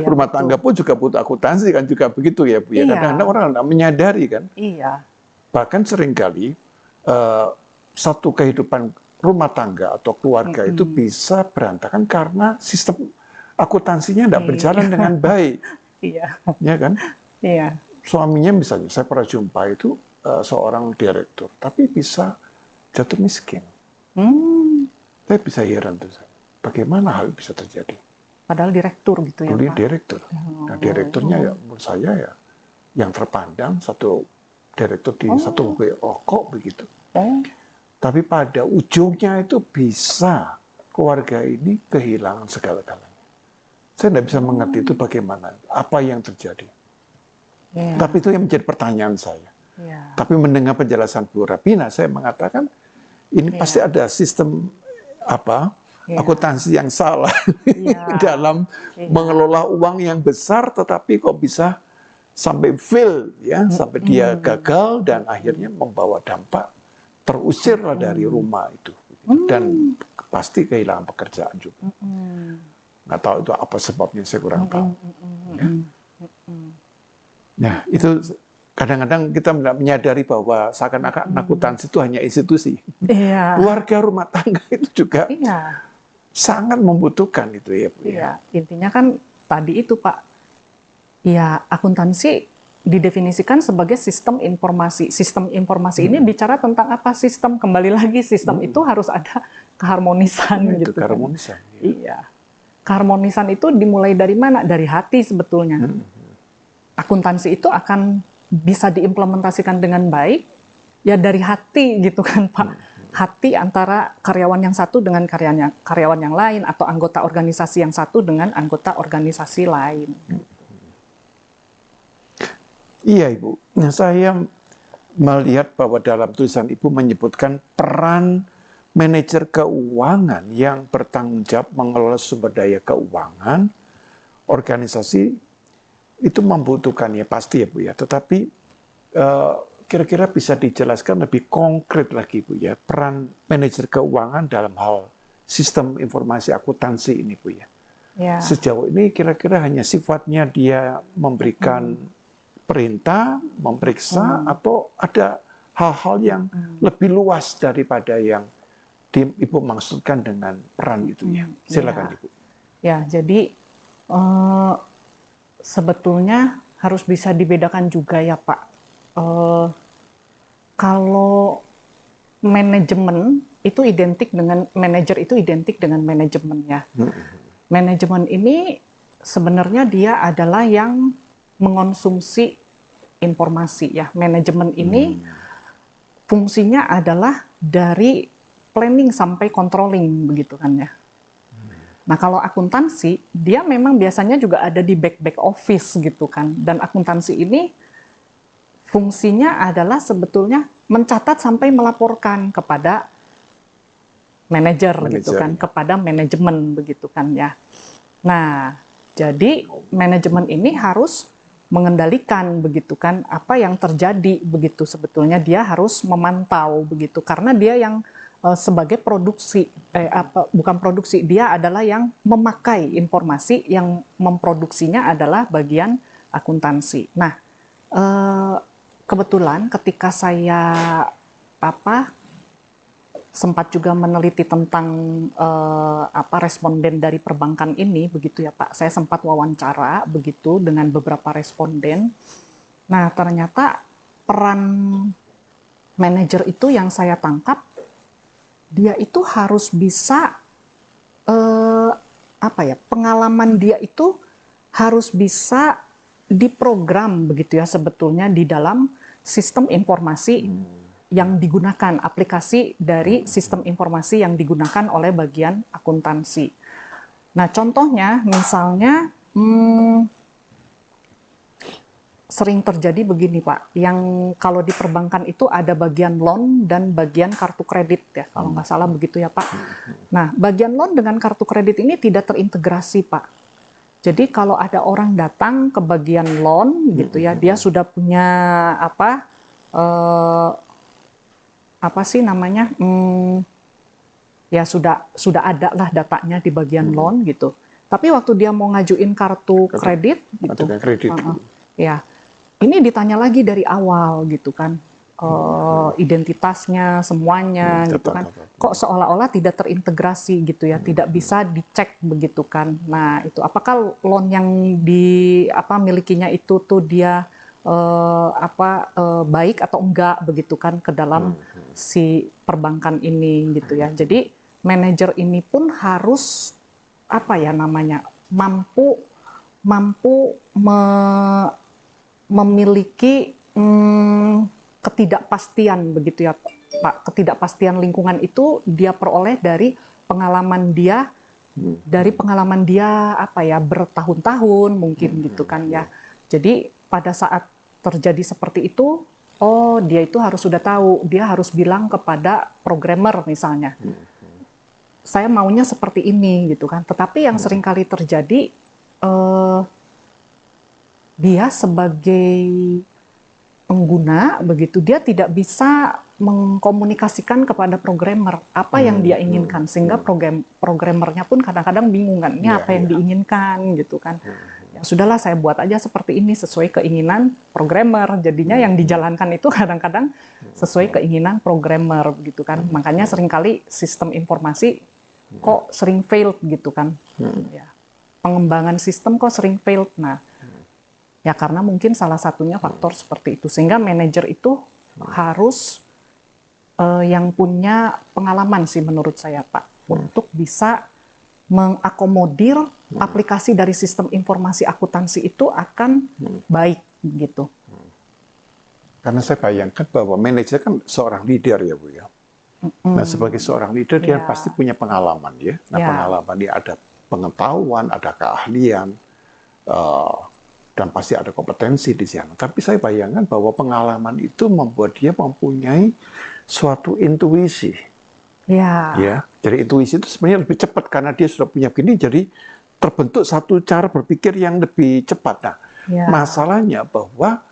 Rumah tangga pun juga butuh akuntansi kan juga begitu ya Bu. Kadang-kadang orang tidak menyadari kan. Bahkan seringkali satu kehidupan rumah tangga atau keluarga itu bisa berantakan karena sistem akuntansinya tidak berjalan dengan baik. Ya kan? Suaminya misalnya, saya pernah jumpa itu seorang direktur, tapi bisa jatuh miskin. Saya bisa heran tuh, bagaimana hal bisa terjadi? Padahal direktur gitu ya Pak? Direktur. Nah direkturnya ya menurut saya ya yang terpandang satu direktur di satu kok begitu. Tapi pada ujungnya itu bisa keluarga ini kehilangan segala-galanya. Saya tidak bisa mengerti itu bagaimana, apa yang terjadi. Tapi itu yang menjadi pertanyaan saya. Tapi mendengar penjelasan Bu Rapina, saya mengatakan ini pasti ada sistem akuntansi yang salah dalam mengelola uang yang besar, tetapi kok bisa sampai fail ya, sampai dia gagal dan akhirnya membawa dampak terusirlah dari rumah itu dan pasti kehilangan pekerjaan juga. Nggak tahu itu apa sebabnya, saya kurang tahu. Nah itu kadang-kadang kita menyadari bahwa seakan-akan akuntansi itu hanya institusi. Keluarga rumah tangga itu juga sangat membutuhkan itu ya Bu. Intinya kan tadi itu Pak. Ya, akuntansi didefinisikan sebagai sistem informasi. Sistem informasi ini bicara tentang apa? Sistem, kembali lagi sistem itu harus ada keharmonisan gitu. Keharmonisan. Iya. Keharmonisan itu dimulai dari mana? Dari hati sebetulnya. Akuntansi itu akan bisa diimplementasikan dengan baik ya dari hati gitu kan Pak. Hati antara karyawan yang satu dengan karyawan yang lain, atau anggota organisasi yang satu dengan anggota organisasi lain. Iya Ibu, nah, saya melihat bahwa dalam tulisan Ibu menyebutkan peran manajer keuangan yang bertanggung jawab mengelola sumber daya keuangan organisasi itu membutuhkan ya pasti ya Bu ya, tetapi kira-kira bisa dijelaskan lebih konkret lagi Bu ya, peran manajer keuangan dalam hal sistem informasi akuntansi ini Bu ya. Sejauh ini kira-kira hanya sifatnya dia memberikan perintah, memeriksa, atau ada hal-hal yang lebih luas daripada yang Ibu maksudkan dengan peran itu ya. Silakan Ibu. Ya, jadi Eh, Sebetulnya harus bisa dibedakan juga ya Pak. Kalau manajemen itu identik dengan manajer itu identik dengan manajemen ya. Manajemen ini sebenarnya dia adalah yang mengonsumsi informasi ya. Manajemen ini fungsinya adalah dari planning sampai controlling begitu kan ya. Nah kalau akuntansi dia memang biasanya juga ada di back office gitu kan. Dan akuntansi ini fungsinya adalah sebetulnya mencatat sampai melaporkan kepada manajer gitu kan, kepada manajemen begitu kan ya. Nah, jadi manajemen ini harus mengendalikan begitu kan apa yang terjadi begitu, sebetulnya dia harus memantau begitu karena dia yang sebagai produksi bukan produksi, dia adalah yang memakai informasi, yang memproduksinya adalah bagian akuntansi. Nah, kebetulan ketika saya sempat juga meneliti tentang responden dari perbankan ini begitu ya Pak. Saya sempat wawancara begitu dengan beberapa responden. Nah, ternyata peran manajer itu yang saya tangkap, dia itu harus bisa pengalaman dia itu harus bisa diprogram begitu ya sebetulnya di dalam sistem informasi yang digunakan, aplikasi dari sistem informasi yang digunakan oleh bagian akuntansi. Nah, contohnya misalnya sering terjadi begini Pak, yang kalau di perbankan itu ada bagian loan dan bagian kartu kredit ya, kalau nggak salah begitu ya Pak. Nah, bagian loan dengan kartu kredit ini tidak terintegrasi Pak. Jadi kalau ada orang datang ke bagian loan gitu ya, dia sudah punya sudah ada lah datanya di bagian loan gitu. Tapi waktu dia mau ngajuin kartu kredit gitu, ya ini ditanya lagi dari awal gitu kan, identitasnya semuanya gitu kan, kok seolah-olah tidak terintegrasi gitu ya, tidak bisa dicek begitu kan. Nah itu apakah loan yang milikinya itu tuh dia baik atau enggak begitu kan ke dalam si perbankan ini gitu ya. Jadi manajer ini pun harus mampu memiliki ketidakpastian begitu ya Pak. Ketidakpastian lingkungan itu dia peroleh dari pengalaman dia bertahun-tahun mungkin gitu kan ya. Jadi pada saat terjadi seperti itu, dia itu harus sudah tahu, dia harus bilang kepada programmer misalnya, saya maunya seperti ini gitu kan. Tetapi yang sering kali terjadi, dia sebagai pengguna begitu, dia tidak bisa mengkomunikasikan kepada programmer apa yang dia inginkan, sehingga programmernya pun kadang-kadang bingung kan, ini apa yang diinginkan gitu kan. Ya sudahlah, saya buat aja seperti ini sesuai keinginan programmer. Jadinya yang dijalankan itu kadang-kadang sesuai keinginan programmer gitu kan. Makanya seringkali sistem informasi kok sering failed gitu kan. Ya. Pengembangan sistem kok sering failed. Nah, ya karena mungkin salah satunya faktor seperti itu. Sehingga manajer itu harus yang punya pengalaman sih menurut saya Pak, untuk bisa mengakomodir aplikasi dari sistem informasi akuntansi itu akan baik gitu. Karena saya bayangkan bahwa manajer kan seorang leader ya Bu ya. Nah sebagai seorang leader dia pasti punya pengalaman ya. Nah pengalaman dia ada pengetahuan, ada keahlian, dan pasti ada kompetensi di sana. Tapi saya bayangkan bahwa pengalaman itu membuat dia mempunyai suatu intuisi. Ya, jadi intuisi itu sebenarnya lebih cepat karena dia sudah punya begini, jadi terbentuk satu cara berpikir yang lebih cepat. Nah, masalahnya bahwa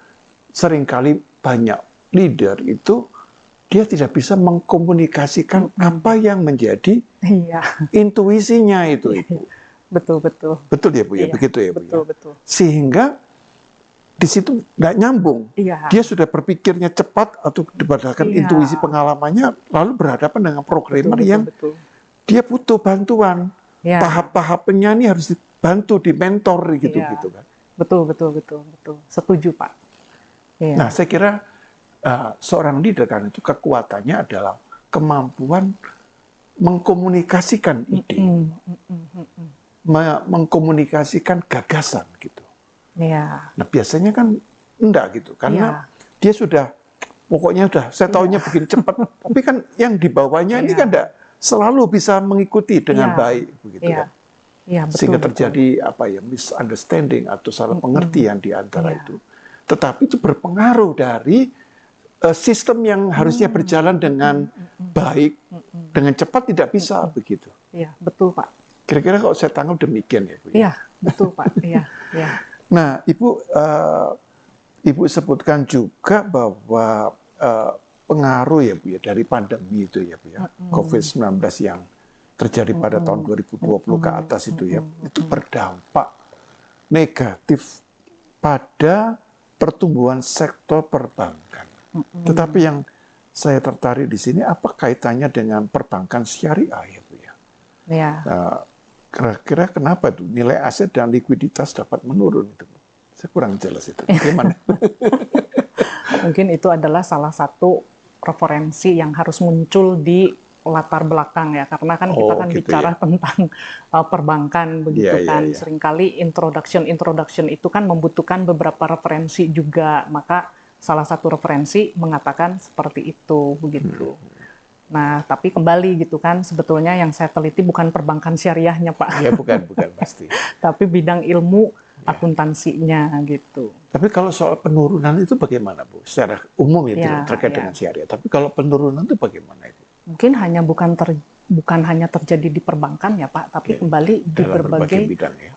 seringkali banyak leader itu dia tidak bisa mengkomunikasikan apa yang menjadi intuisinya itu. Betul ya Bu ya, begitu ya Bu. Betul. Sehingga di situ nggak nyambung. Dia sudah berpikirnya cepat atau berdasarkan intuisi pengalamannya, lalu berhadapan dengan programmer yang dia butuh bantuan. Tahap-tahapnya ini harus dibantu, dimentor gitu Iya. gitu kan. Betul. Setuju, Pak. Iya. Nah, saya kira seorang leader kan itu kekuatannya adalah kemampuan mengkomunikasikan ide, mengkomunikasikan gagasan gitu. Iya. Nah, biasanya kan enggak gitu, karena dia sudah pokoknya udah saya taunya begini cepat, tapi kan yang di bawahnya ini kan enggak selalu bisa mengikuti dengan baik begitu kan. Iya, betul. Sehingga terjadi misunderstanding atau salah pengertian di antara itu. Tetapi itu berpengaruh dari sistem yang harusnya berjalan dengan baik, dengan cepat tidak bisa begitu. Iya, betul, Pak. Kira-kira kalau saya tangkap demikian ya Bu. Iya, betul, Pak. Iya. Nah, Ibu sebutkan juga bahwa pengaruh ya Bu ya dari pandemi itu ya Bu ya, COVID-19 yang terjadi pada tahun 2020 ke atas itu ya, itu berdampak negatif pada pertumbuhan sektor perbankan. Tetapi yang saya tertarik di sini, apa kaitannya dengan perbankan syariah ya Bu ya? Iya. Kira-kira kenapa tuh nilai aset dan likuiditas dapat menurun itu? Saya kurang jelas itu. Bagaimana? Mungkin itu adalah salah satu referensi yang harus muncul di latar belakang ya, karena kan kita kan gitu bicara tentang perbankan begitu kan. Seringkali introduction itu kan membutuhkan beberapa referensi juga, maka salah satu referensi mengatakan seperti itu begitu. Nah, tapi kembali gitu kan, sebetulnya yang saya teliti bukan perbankan syariahnya, Pak. Ya, bukan pasti. Tapi bidang ilmu akuntansinya gitu. Tapi kalau soal penurunan itu bagaimana, Bu? Secara umum ya, terkait dengan syariah. Tapi kalau penurunan itu bagaimana itu? Mungkin bukan hanya terjadi di perbankan ya, Pak, tapi kembali di berbagai bidang ya.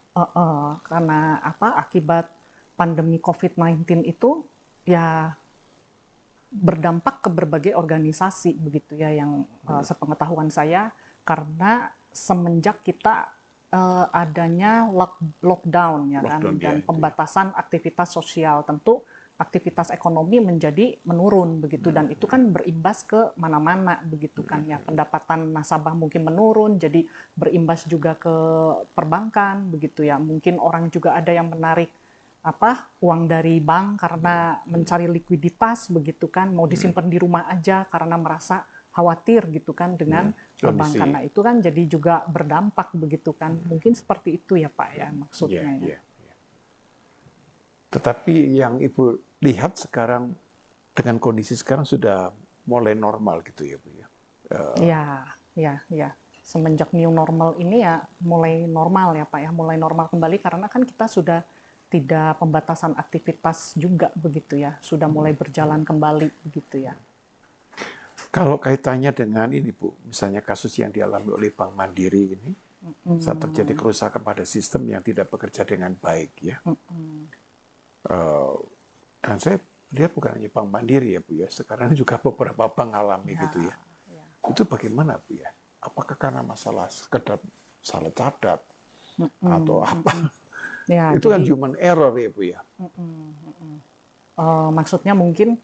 Karena akibat pandemi COVID-19 itu ya berdampak ke berbagai organisasi begitu ya, yang sepengetahuan saya, karena semenjak kita adanya lockdown ya kan, dan pembatasan aktivitas sosial, tentu aktivitas ekonomi menjadi menurun begitu, dan itu kan berimbas ke mana-mana begitu kan ya, pendapatan nasabah mungkin menurun, jadi berimbas juga ke perbankan begitu ya. Mungkin orang juga ada yang menarik uang dari bank karena mencari likuiditas begitu kan, mau disimpan di rumah aja karena merasa khawatir gitu kan dengan perbankan. Nah, itu kan jadi juga berdampak begitu kan. Mungkin seperti itu ya Pak ya maksudnya. Ya. Tetapi yang Ibu lihat sekarang dengan kondisi sekarang sudah mulai normal gitu ya Bu ya. Ya. Semenjak new normal ini ya mulai normal ya Pak ya, mulai normal kembali karena kan kita sudah tidak pembatasan aktivitas juga begitu ya, sudah mulai berjalan kembali begitu ya. Kalau kaitannya dengan ini Bu, misalnya kasus yang dialami oleh Bank Mandiri ini, saat terjadi kerusakan pada sistem yang tidak bekerja dengan baik ya. Dan saya lihat bukan hanya Bank Mandiri ya Bu ya, sekarang juga beberapa bank alami gitu ya. Itu bagaimana Bu ya? Apakah karena masalah sekedar salah catat atau apa? Ya, itu kan human error ya Bu ya. Maksudnya mungkin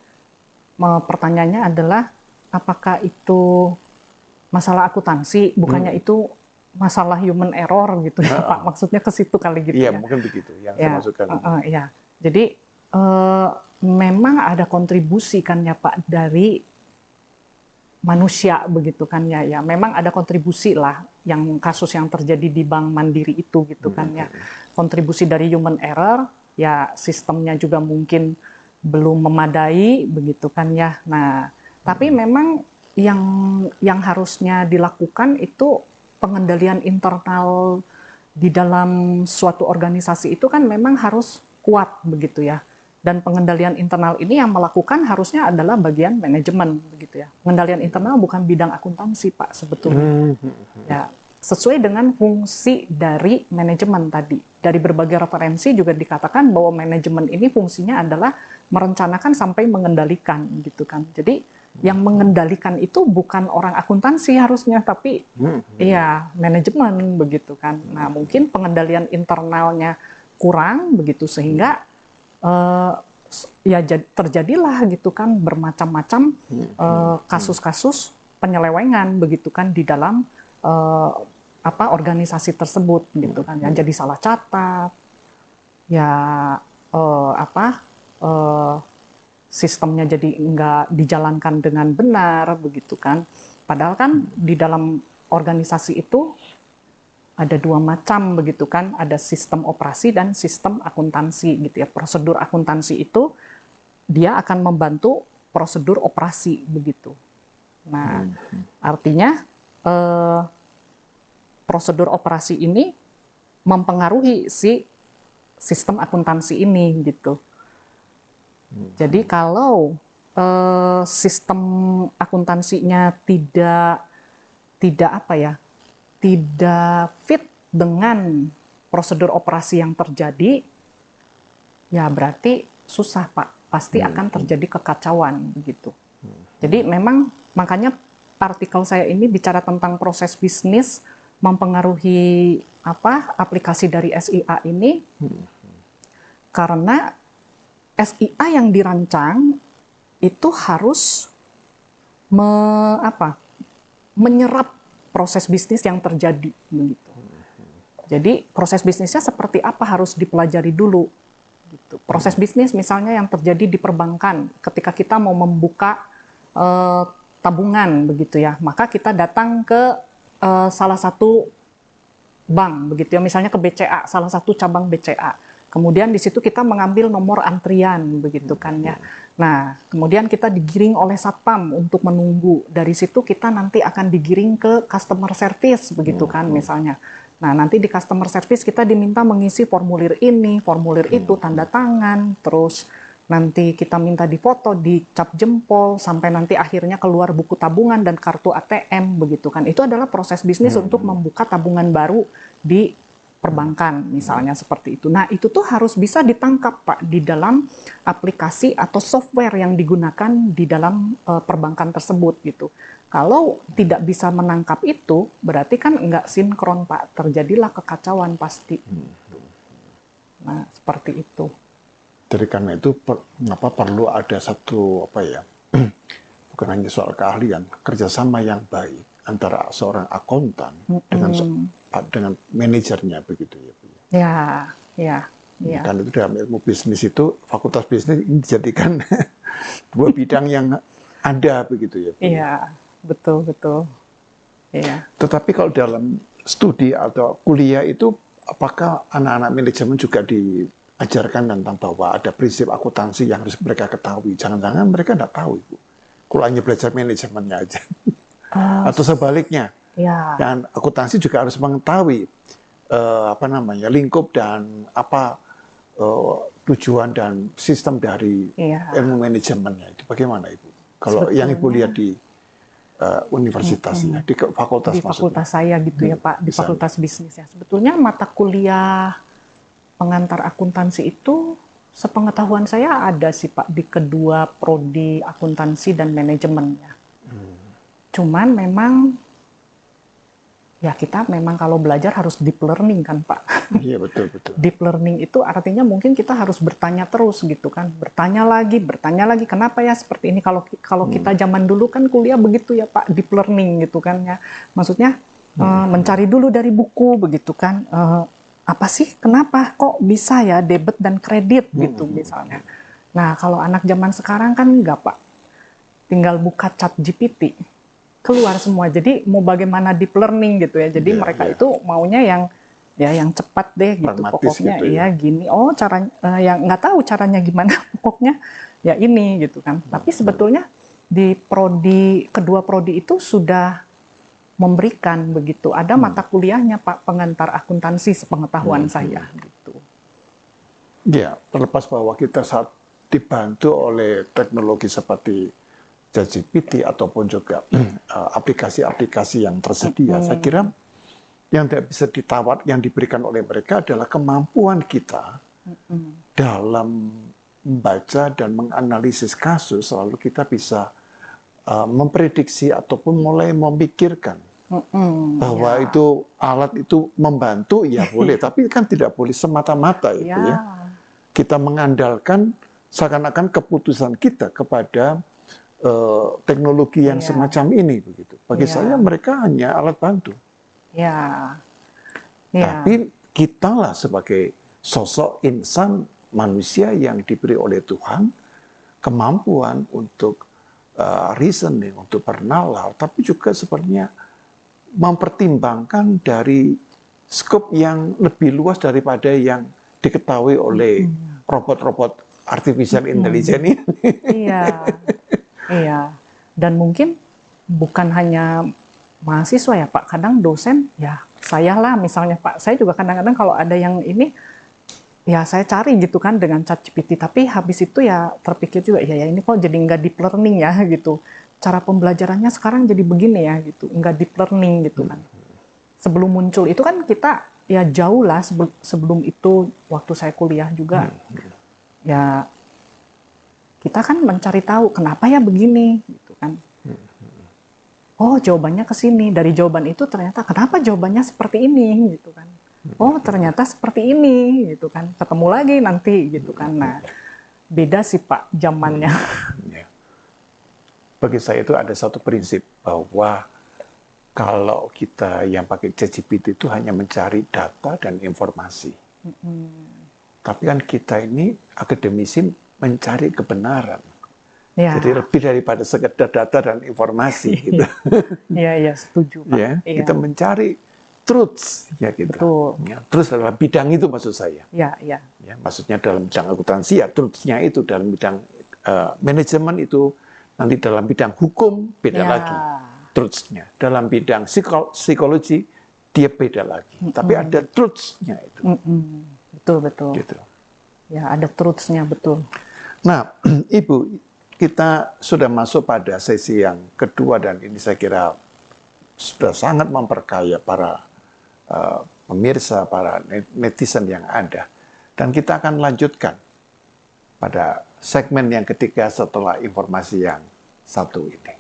pertanyaannya adalah apakah itu masalah akuntansi, bukannya itu masalah human error gitu ya Pak? Maksudnya ke situ kali gitu ya? Iya mungkin begitu yang saya maksudkan. Jadi memang ada kontribusi kan ya Pak dari manusia begitu kan ya. Ya memang ada kontribusi lah yang kasus yang terjadi di Bank Mandiri itu gitu kan ya. Kontribusi dari human error, ya sistemnya juga mungkin belum memadai begitu kan ya. Nah, tapi memang yang harusnya dilakukan itu pengendalian internal di dalam suatu organisasi itu kan memang harus kuat begitu ya. Dan pengendalian internal ini yang melakukan harusnya adalah bagian manajemen begitu ya. Pengendalian internal bukan bidang akuntansi Pak sebetulnya. Ya, sesuai dengan fungsi dari manajemen tadi. Dari berbagai referensi juga dikatakan bahwa manajemen ini fungsinya adalah merencanakan sampai mengendalikan gitu kan. Jadi yang mengendalikan itu bukan orang akuntansi harusnya, tapi ya manajemen begitu kan. Nah mungkin pengendalian internalnya kurang begitu sehingga ya terjadilah gitu kan bermacam-macam kasus-kasus penyelewengan begitu kan di dalam organisasi tersebut gitu kan ya, jadi salah catat ya, sistemnya jadi nggak dijalankan dengan benar begitu kan. Padahal kan di dalam organisasi itu ada dua macam begitu kan, ada sistem operasi dan sistem akuntansi gitu ya. Prosedur akuntansi itu dia akan membantu prosedur operasi begitu. Nah, artinya prosedur operasi ini mempengaruhi si sistem akuntansi ini gitu. Jadi kalau sistem akuntansinya tidak fit dengan prosedur operasi yang terjadi, ya berarti susah Pak, pasti akan terjadi kekacauan begitu. Jadi memang makanya artikel saya ini bicara tentang proses bisnis mempengaruhi aplikasi dari SIA ini, karena SIA yang dirancang itu harus menyerap proses bisnis yang terjadi begitu. Jadi proses bisnisnya seperti apa harus dipelajari dulu. Gitu. Proses bisnis misalnya yang terjadi di perbankan, ketika kita mau membuka tabungan begitu ya, maka kita datang ke salah satu bank begitu ya, misalnya ke BCA, salah satu cabang BCA. Kemudian di situ kita mengambil nomor antrian begitu kan ya. Nah, kemudian kita digiring oleh satpam untuk menunggu. Dari situ kita nanti akan digiring ke customer service begitu kan misalnya. Nah, nanti di customer service kita diminta mengisi formulir ini, formulir itu, tanda tangan, terus nanti kita minta difoto, dicap jempol, sampai nanti akhirnya keluar buku tabungan dan kartu ATM begitu kan. Itu adalah proses bisnis untuk membuka tabungan baru di perbankan misalnya seperti itu. Nah, itu tuh harus bisa ditangkap Pak di dalam aplikasi atau software yang digunakan di dalam perbankan tersebut gitu. Kalau tidak bisa menangkap itu, berarti kan enggak sinkron Pak, terjadilah kekacauan pasti. Nah, seperti itu. Jadi karena itu perlu ada satu bukan hanya soal keahlian, kerjasama yang baik antara seorang akuntan dengan manajernya begitu ya Bu. Ya. Kan itu dalam ilmu bisnis itu fakultas bisnis ini dijadikan dua bidang yang ada begitu ya Bu. Iya, betul. Iya. Tetapi kalau dalam studi atau kuliah itu apakah anak-anak manajemen juga diajarkan tentang bahwa ada prinsip akuntansi yang harus mereka ketahui? Jangan-jangan mereka tidak tahu Ibu. Kalau hanya belajar manajemennya aja. Atau sebaliknya, dan akuntansi juga harus mengetahui lingkup dan tujuan dan sistem dari ilmu manajemennya itu bagaimana Ibu? Kalau yang Ibu lihat di universitasnya, di fakultas di fakultas saya gitu ya Pak, di fakultas bisnis ya. Sebetulnya mata kuliah pengantar akuntansi itu sepengetahuan saya ada sih Pak di kedua prodi akuntansi dan manajemennya. Cuman memang ya kita memang kalau belajar harus deep learning kan Pak. Iya betul. Deep learning itu artinya mungkin kita harus bertanya terus gitu kan. Bertanya lagi, kenapa ya seperti ini. Kalau kita zaman dulu kan kuliah begitu ya Pak, deep learning gitu kan ya. Maksudnya mencari dulu dari buku begitu kan. Apa sih, kenapa kok bisa ya debit dan kredit gitu misalnya. Nah kalau anak zaman sekarang kan enggak Pak. Tinggal buka ChatGPT. Keluar semua. Jadi mau bagaimana deep learning gitu ya. Jadi mereka itu maunya yang cepat deh gitu. Pragmatis pokoknya gitu ya. Gini. Oh, caranya yang nggak tahu caranya gimana, pokoknya ya ini gitu kan. Tapi sebetulnya di kedua prodi itu sudah memberikan begitu. Ada mata kuliahnya Pak, pengantar akuntansi sepengetahuan saya gitu. Ya, terlepas bahwa kita saat dibantu oleh teknologi seperti ChatGPT ataupun juga aplikasi-aplikasi yang tersedia, saya kira yang tidak bisa ditawar, yang diberikan oleh mereka adalah kemampuan kita dalam membaca dan menganalisis kasus, lalu kita bisa memprediksi ataupun mulai memikirkan bahwa itu alat itu membantu, ya boleh, tapi kan tidak boleh semata-mata itu ya. Kita mengandalkan seakan-akan keputusan kita kepada teknologi yang semacam ini begitu. Bagi saya mereka hanya alat bantu. Ya, ya, Tapi kitalah sebagai sosok insan manusia yang diberi oleh Tuhan kemampuan untuk reasoning, untuk bernalar, tapi juga sebenarnya mempertimbangkan dari skop yang lebih luas daripada yang diketahui oleh robot-robot artificial intelligence ini. iya, iya. Dan mungkin bukan hanya mahasiswa ya Pak, kadang dosen, ya saya lah misalnya Pak, saya juga kadang-kadang kalau ada yang ini, ya saya cari gitu kan dengan ChatGPT, tapi habis itu ya terpikir juga, ya ini kok jadi nggak deep learning ya gitu. Cara pembelajarannya sekarang jadi begini ya gitu, nggak deep learning gitu kan. Sebelum muncul itu kan kita ya jauh lah sebelum itu waktu saya kuliah juga, ya kita kan mencari tahu kenapa ya begini gitu kan. Oh jawabannya ke sini, dari jawaban itu ternyata kenapa jawabannya seperti ini gitu kan. Oh ternyata seperti ini gitu kan, ketemu lagi nanti gitu kan. Nah beda sih Pak zamannya. Ya. Bagi saya itu ada satu prinsip bahwa kalau kita yang pakai ChatGPT itu hanya mencari data dan informasi. Tapi kan kita ini akademisi mencari kebenaran. Ya. Jadi lebih daripada sekedar data dan informasi gitu. Iya setuju Pak. Ya, Iya. kita mencari truths ya gitu. Betul. Ya, terus dalam bidang itu maksud saya. Ya. Ya, maksudnya dalam bidang akuntansi ya truths-nya itu, dalam bidang manajemen itu, nanti dalam bidang hukum beda lagi truths-nya. Dalam bidang psikologi dia beda lagi. Tapi ada truths-nya itu. Betul. Gitu. Ya ada truths-nya betul. Nah, Ibu, kita sudah masuk pada sesi yang kedua dan ini saya kira sudah sangat memperkaya para pemirsa, para netizen yang ada. Dan kita akan lanjutkan pada segmen yang ketiga setelah informasi yang satu ini.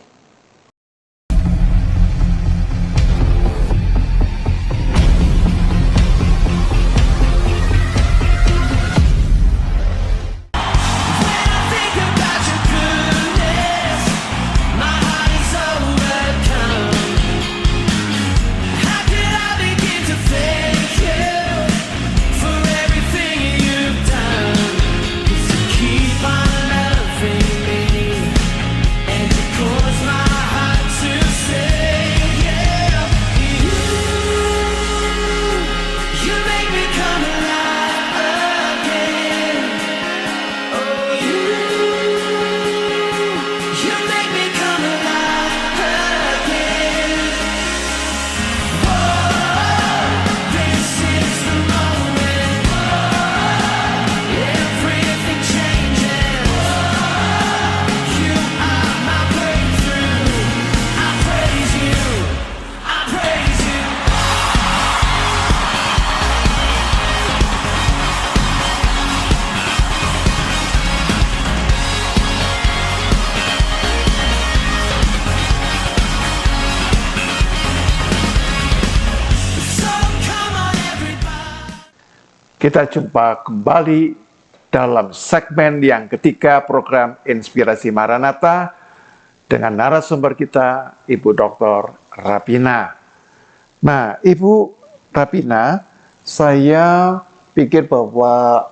Kita jumpa kembali dalam segmen yang ketiga program Inspirasi Maranatha dengan narasumber kita, Ibu Dr. Rapina. Nah, Ibu Rapina, saya pikir bahwa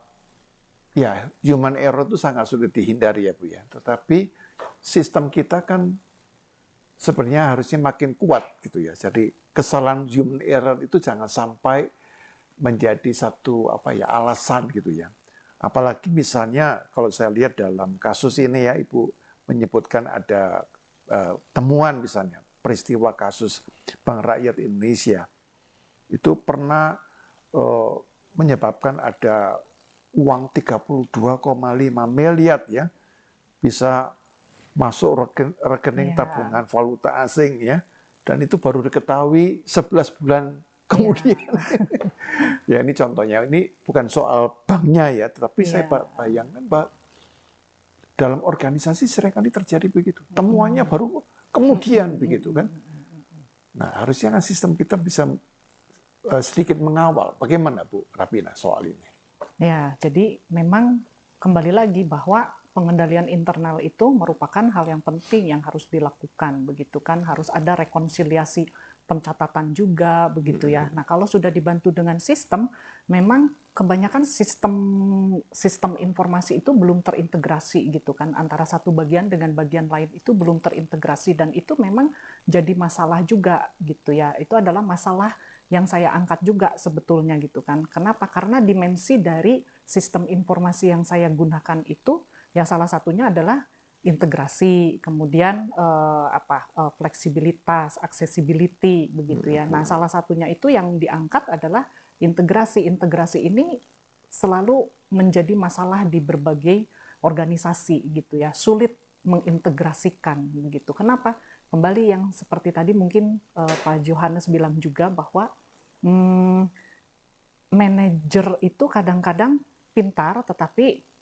ya human error itu sangat sulit dihindari ya Bu ya. Tetapi sistem kita kan sebenarnya harusnya makin kuat gitu ya. Jadi kesalahan human error itu jangan sampai menjadi satu alasan gitu ya. Apalagi misalnya kalau saya lihat dalam kasus ini ya, Ibu menyebutkan ada temuan misalnya peristiwa kasus Bank Rakyat Indonesia itu pernah menyebabkan ada uang 32,5 miliar ya bisa masuk rekening tabungan valuta asing ya, dan itu baru diketahui 11 bulan kemudian. Ya ini contohnya, ini bukan soal banknya ya, tetapi saya bayangkan bahwa dalam organisasi seringkali terjadi begitu. Temuannya baru kemudian begitu kan. Nah harusnya kan sistem kita bisa sedikit mengawal. Bagaimana Bu Rapina soal ini? Ya, jadi memang kembali lagi bahwa pengendalian internal itu merupakan hal yang penting yang harus dilakukan, begitu kan, harus ada rekonsiliasi pencatatan juga begitu ya. Nah, kalau sudah dibantu dengan sistem, memang kebanyakan sistem informasi itu belum terintegrasi gitu kan, antara satu bagian dengan bagian lain itu belum terintegrasi, dan itu memang jadi masalah juga gitu ya. Itu adalah masalah yang saya angkat juga sebetulnya gitu kan. Kenapa? Karena dimensi dari sistem informasi yang saya gunakan itu ya salah satunya adalah integrasi, kemudian fleksibilitas, accessibility begitu ya. Nah, salah satunya itu yang diangkat adalah integrasi. Integrasi ini selalu menjadi masalah di berbagai organisasi gitu ya. Sulit mengintegrasikan begitu. Kenapa? Kembali yang seperti tadi mungkin Pak Johannes bilang juga bahwa manajer itu kadang-kadang pintar tetapi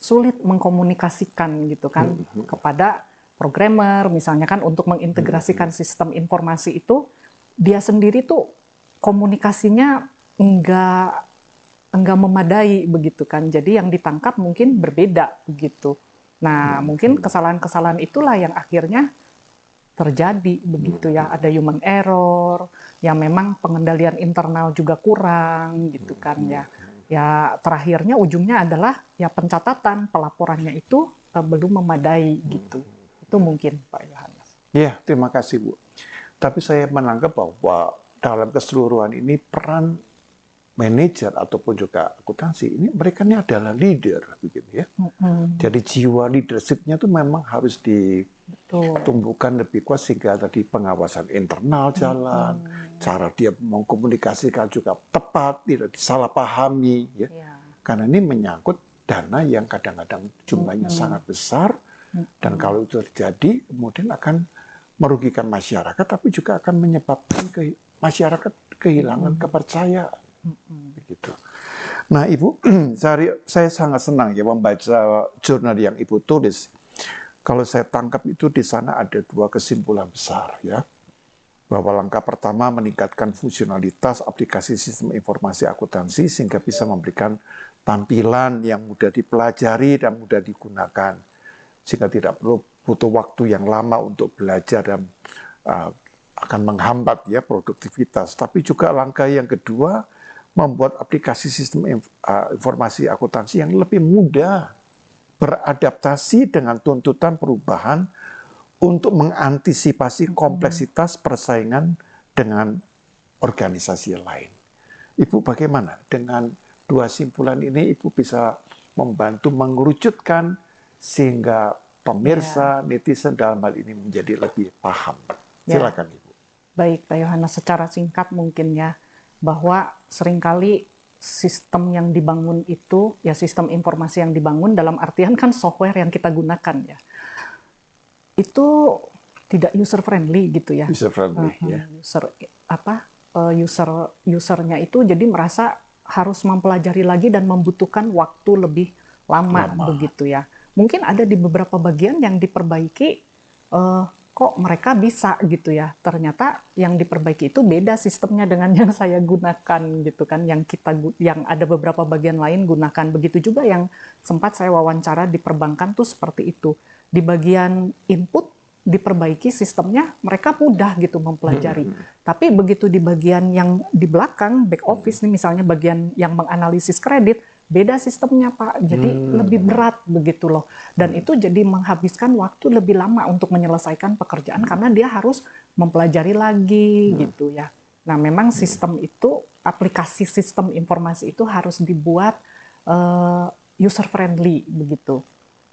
sulit mengkomunikasikan gitu kan kepada programmer misalnya kan, untuk mengintegrasikan sistem informasi itu dia sendiri tuh komunikasinya enggak memadai begitu kan. Jadi yang ditangkap mungkin berbeda begitu. Nah, mungkin kesalahan-kesalahan itulah yang akhirnya terjadi begitu ya. Ada human error, ya memang pengendalian internal juga kurang gitu kan ya. Ya terakhirnya ujungnya adalah ya pencatatan pelaporannya itu belum memadai gitu. Itu mungkin Pak Yohanes. Ya, terima kasih Bu. Tapi saya menanggap bahwa dalam keseluruhan ini peran manajer ataupun juga akuntansi ini mereka ini adalah leader begitu ya. Jadi jiwa leadershipnya itu memang harus ditumbuhkan lebih kuat sehingga tadi pengawasan internal jalan, cara dia mengkomunikasikan juga tepat, tidak disalahpahami ya. Karena ini menyangkut dana yang kadang-kadang jumlahnya sangat besar, dan kalau itu terjadi kemudian akan merugikan masyarakat, tapi juga akan menyebabkan masyarakat kehilangan kepercayaan. Begitu. Nah, Ibu, saya sangat senang ya membaca jurnal yang Ibu tulis. Kalau saya tangkap itu di sana ada dua kesimpulan besar ya. Bahwa langkah pertama meningkatkan fungsionalitas aplikasi sistem informasi akuntansi sehingga bisa memberikan tampilan yang mudah dipelajari dan mudah digunakan. Sehingga tidak perlu butuh waktu yang lama untuk belajar dan akan menghambat ya produktivitas. Tapi juga langkah yang kedua, membuat aplikasi sistem informasi akuntansi yang lebih mudah beradaptasi dengan tuntutan perubahan untuk mengantisipasi kompleksitas persaingan dengan organisasi lain. Ibu bagaimana dengan dua simpulan ini? Ibu bisa membantu mengerucutkan sehingga pemirsa, netizen dalam hal ini menjadi lebih paham. Silakan Ibu. Baik Pak Yohanes, secara singkat mungkin ya, bahwa seringkali sistem yang dibangun itu, ya sistem informasi yang dibangun dalam artian kan software yang kita gunakan ya, itu tidak user friendly gitu ya. User friendly, ya. Usernya itu jadi merasa harus mempelajari lagi dan membutuhkan waktu lebih lama begitu ya. Mungkin ada di beberapa bagian yang diperbaiki, kok mereka bisa gitu ya. Ternyata yang diperbaiki itu beda sistemnya dengan yang saya gunakan gitu kan, yang ada beberapa bagian lain gunakan. Begitu juga yang sempat saya wawancara di perbankan tuh seperti itu. Di bagian input diperbaiki sistemnya, mereka mudah gitu mempelajari. Tapi begitu di bagian yang di belakang back office nih misalnya bagian yang menganalisis kredit, beda sistemnya Pak, jadi lebih berat begitu loh. Dan itu jadi menghabiskan waktu lebih lama untuk menyelesaikan pekerjaan karena dia harus mempelajari lagi gitu ya. Nah memang sistem itu, aplikasi sistem informasi itu harus dibuat user friendly begitu.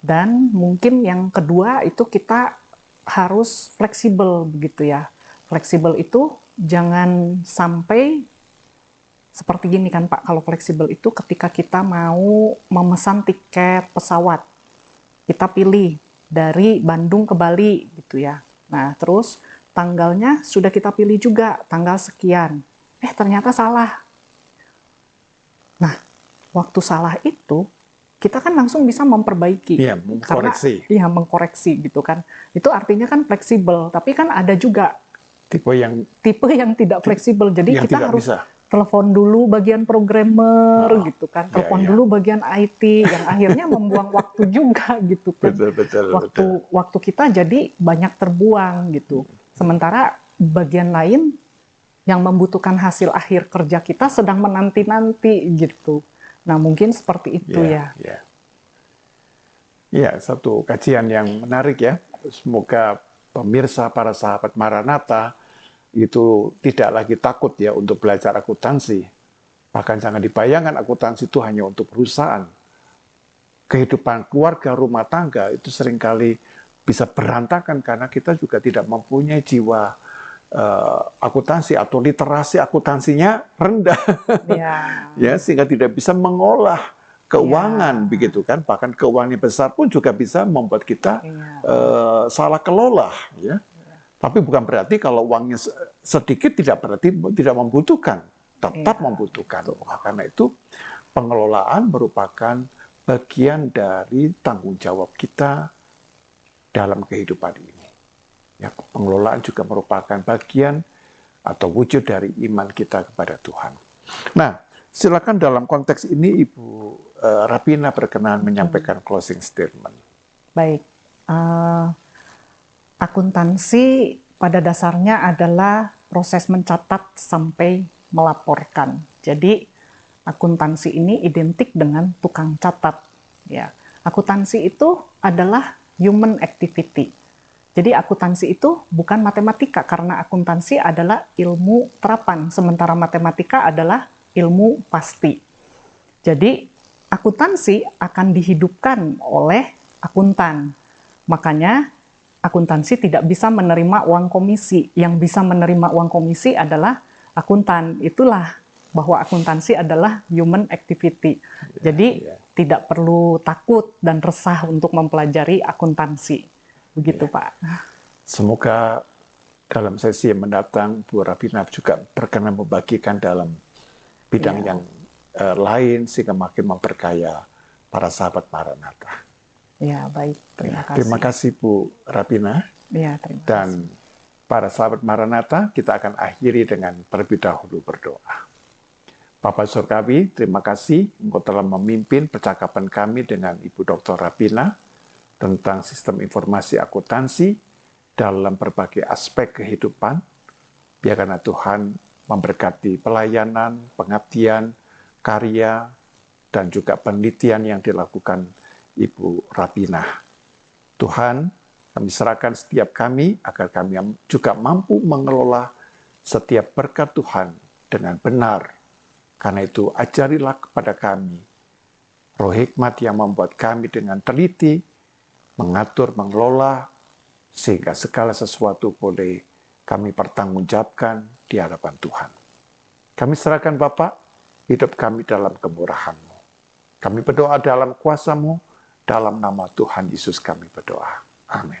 Dan mungkin yang kedua itu kita harus fleksibel begitu ya. Fleksibel itu jangan sampai seperti gini kan Pak, kalau fleksibel itu ketika kita mau memesan tiket pesawat, kita pilih dari Bandung ke Bali gitu ya. Nah terus tanggalnya sudah kita pilih juga, tanggal sekian. Ternyata salah. Nah waktu salah itu kita kan langsung bisa memperbaiki. Iya, mengkoreksi. Iya, mengkoreksi gitu kan. Itu artinya kan fleksibel, tapi kan ada juga tipe yang tidak fleksibel. Jadi kita harus telepon dulu bagian programmer gitu kan, telepon dulu bagian IT, yang akhirnya membuang waktu juga gitu kan. Waktu kita jadi banyak terbuang gitu. Sementara bagian lain yang membutuhkan hasil akhir kerja kita sedang menanti-nanti gitu. Nah, mungkin seperti itu ya. Ya, satu kajian yang menarik ya. Semoga pemirsa para sahabat Maranatha itu tidak lagi takut ya untuk belajar akuntansi. Bahkan jangan dibayangkan akuntansi itu hanya untuk perusahaan. Kehidupan keluarga, rumah tangga itu seringkali bisa berantakan karena kita juga tidak mempunyai jiwa akuntansi atau literasi akuntansinya rendah. Ya, sehingga tidak bisa mengolah keuangan begitu kan. Bahkan keuangan yang besar pun juga bisa membuat kita salah kelola ya. Tapi bukan berarti kalau uangnya sedikit tidak berarti tidak membutuhkan, tetap membutuhkan. Karena itu pengelolaan merupakan bagian dari tanggung jawab kita dalam kehidupan ini. Ya, pengelolaan juga merupakan bagian atau wujud dari iman kita kepada Tuhan. Nah, silakan dalam konteks ini Ibu Rapina berkenan menyampaikan closing statement. Baik, akuntansi pada dasarnya adalah proses mencatat sampai melaporkan. Jadi akuntansi ini identik dengan tukang catat. Ya, akuntansi itu adalah human activity. Jadi akuntansi itu bukan matematika karena akuntansi adalah ilmu terapan, sementara matematika adalah ilmu pasti. Jadi akuntansi akan dihidupkan oleh akuntan. Makanya akuntansi tidak bisa menerima uang komisi. Yang bisa menerima uang komisi adalah akuntan. Itulah bahwa akuntansi adalah human activity. Jadi tidak perlu takut dan resah untuk mempelajari akuntansi. Begitu Pak. Semoga dalam sesi yang mendatang Bu Rapina juga berkenan membagikan dalam bidang yang lain sehingga makin memperkaya para sahabat Maranatha. Ya, baik. Terima kasih. Terima kasih Bu Rapina. Ya, terima kasih. Dan para sahabat Maranatha, kita akan akhiri dengan terlebih dahulu berdoa. Bapak Surgawi, terima kasih Engkau telah memimpin percakapan kami dengan Ibu Dr. Rapina tentang sistem informasi akuntansi dalam berbagai aspek kehidupan. Biarkanlah Tuhan memberkati pelayanan, pengabdian, karya, dan juga penelitian yang dilakukan Ibu Rapina. Tuhan, kami serahkan setiap kami agar kami juga mampu mengelola setiap berkat Tuhan dengan benar. Karena itu ajarilah kepada kami roh hikmat yang membuat kami dengan teliti mengatur, mengelola, sehingga segala sesuatu boleh kami pertanggungjawabkan di hadapan Tuhan. Kami serahkan Bapa, hidup kami dalam kemurahan-Mu. Kami berdoa dalam kuasa-Mu, dalam nama Tuhan Yesus kami berdoa. Amin.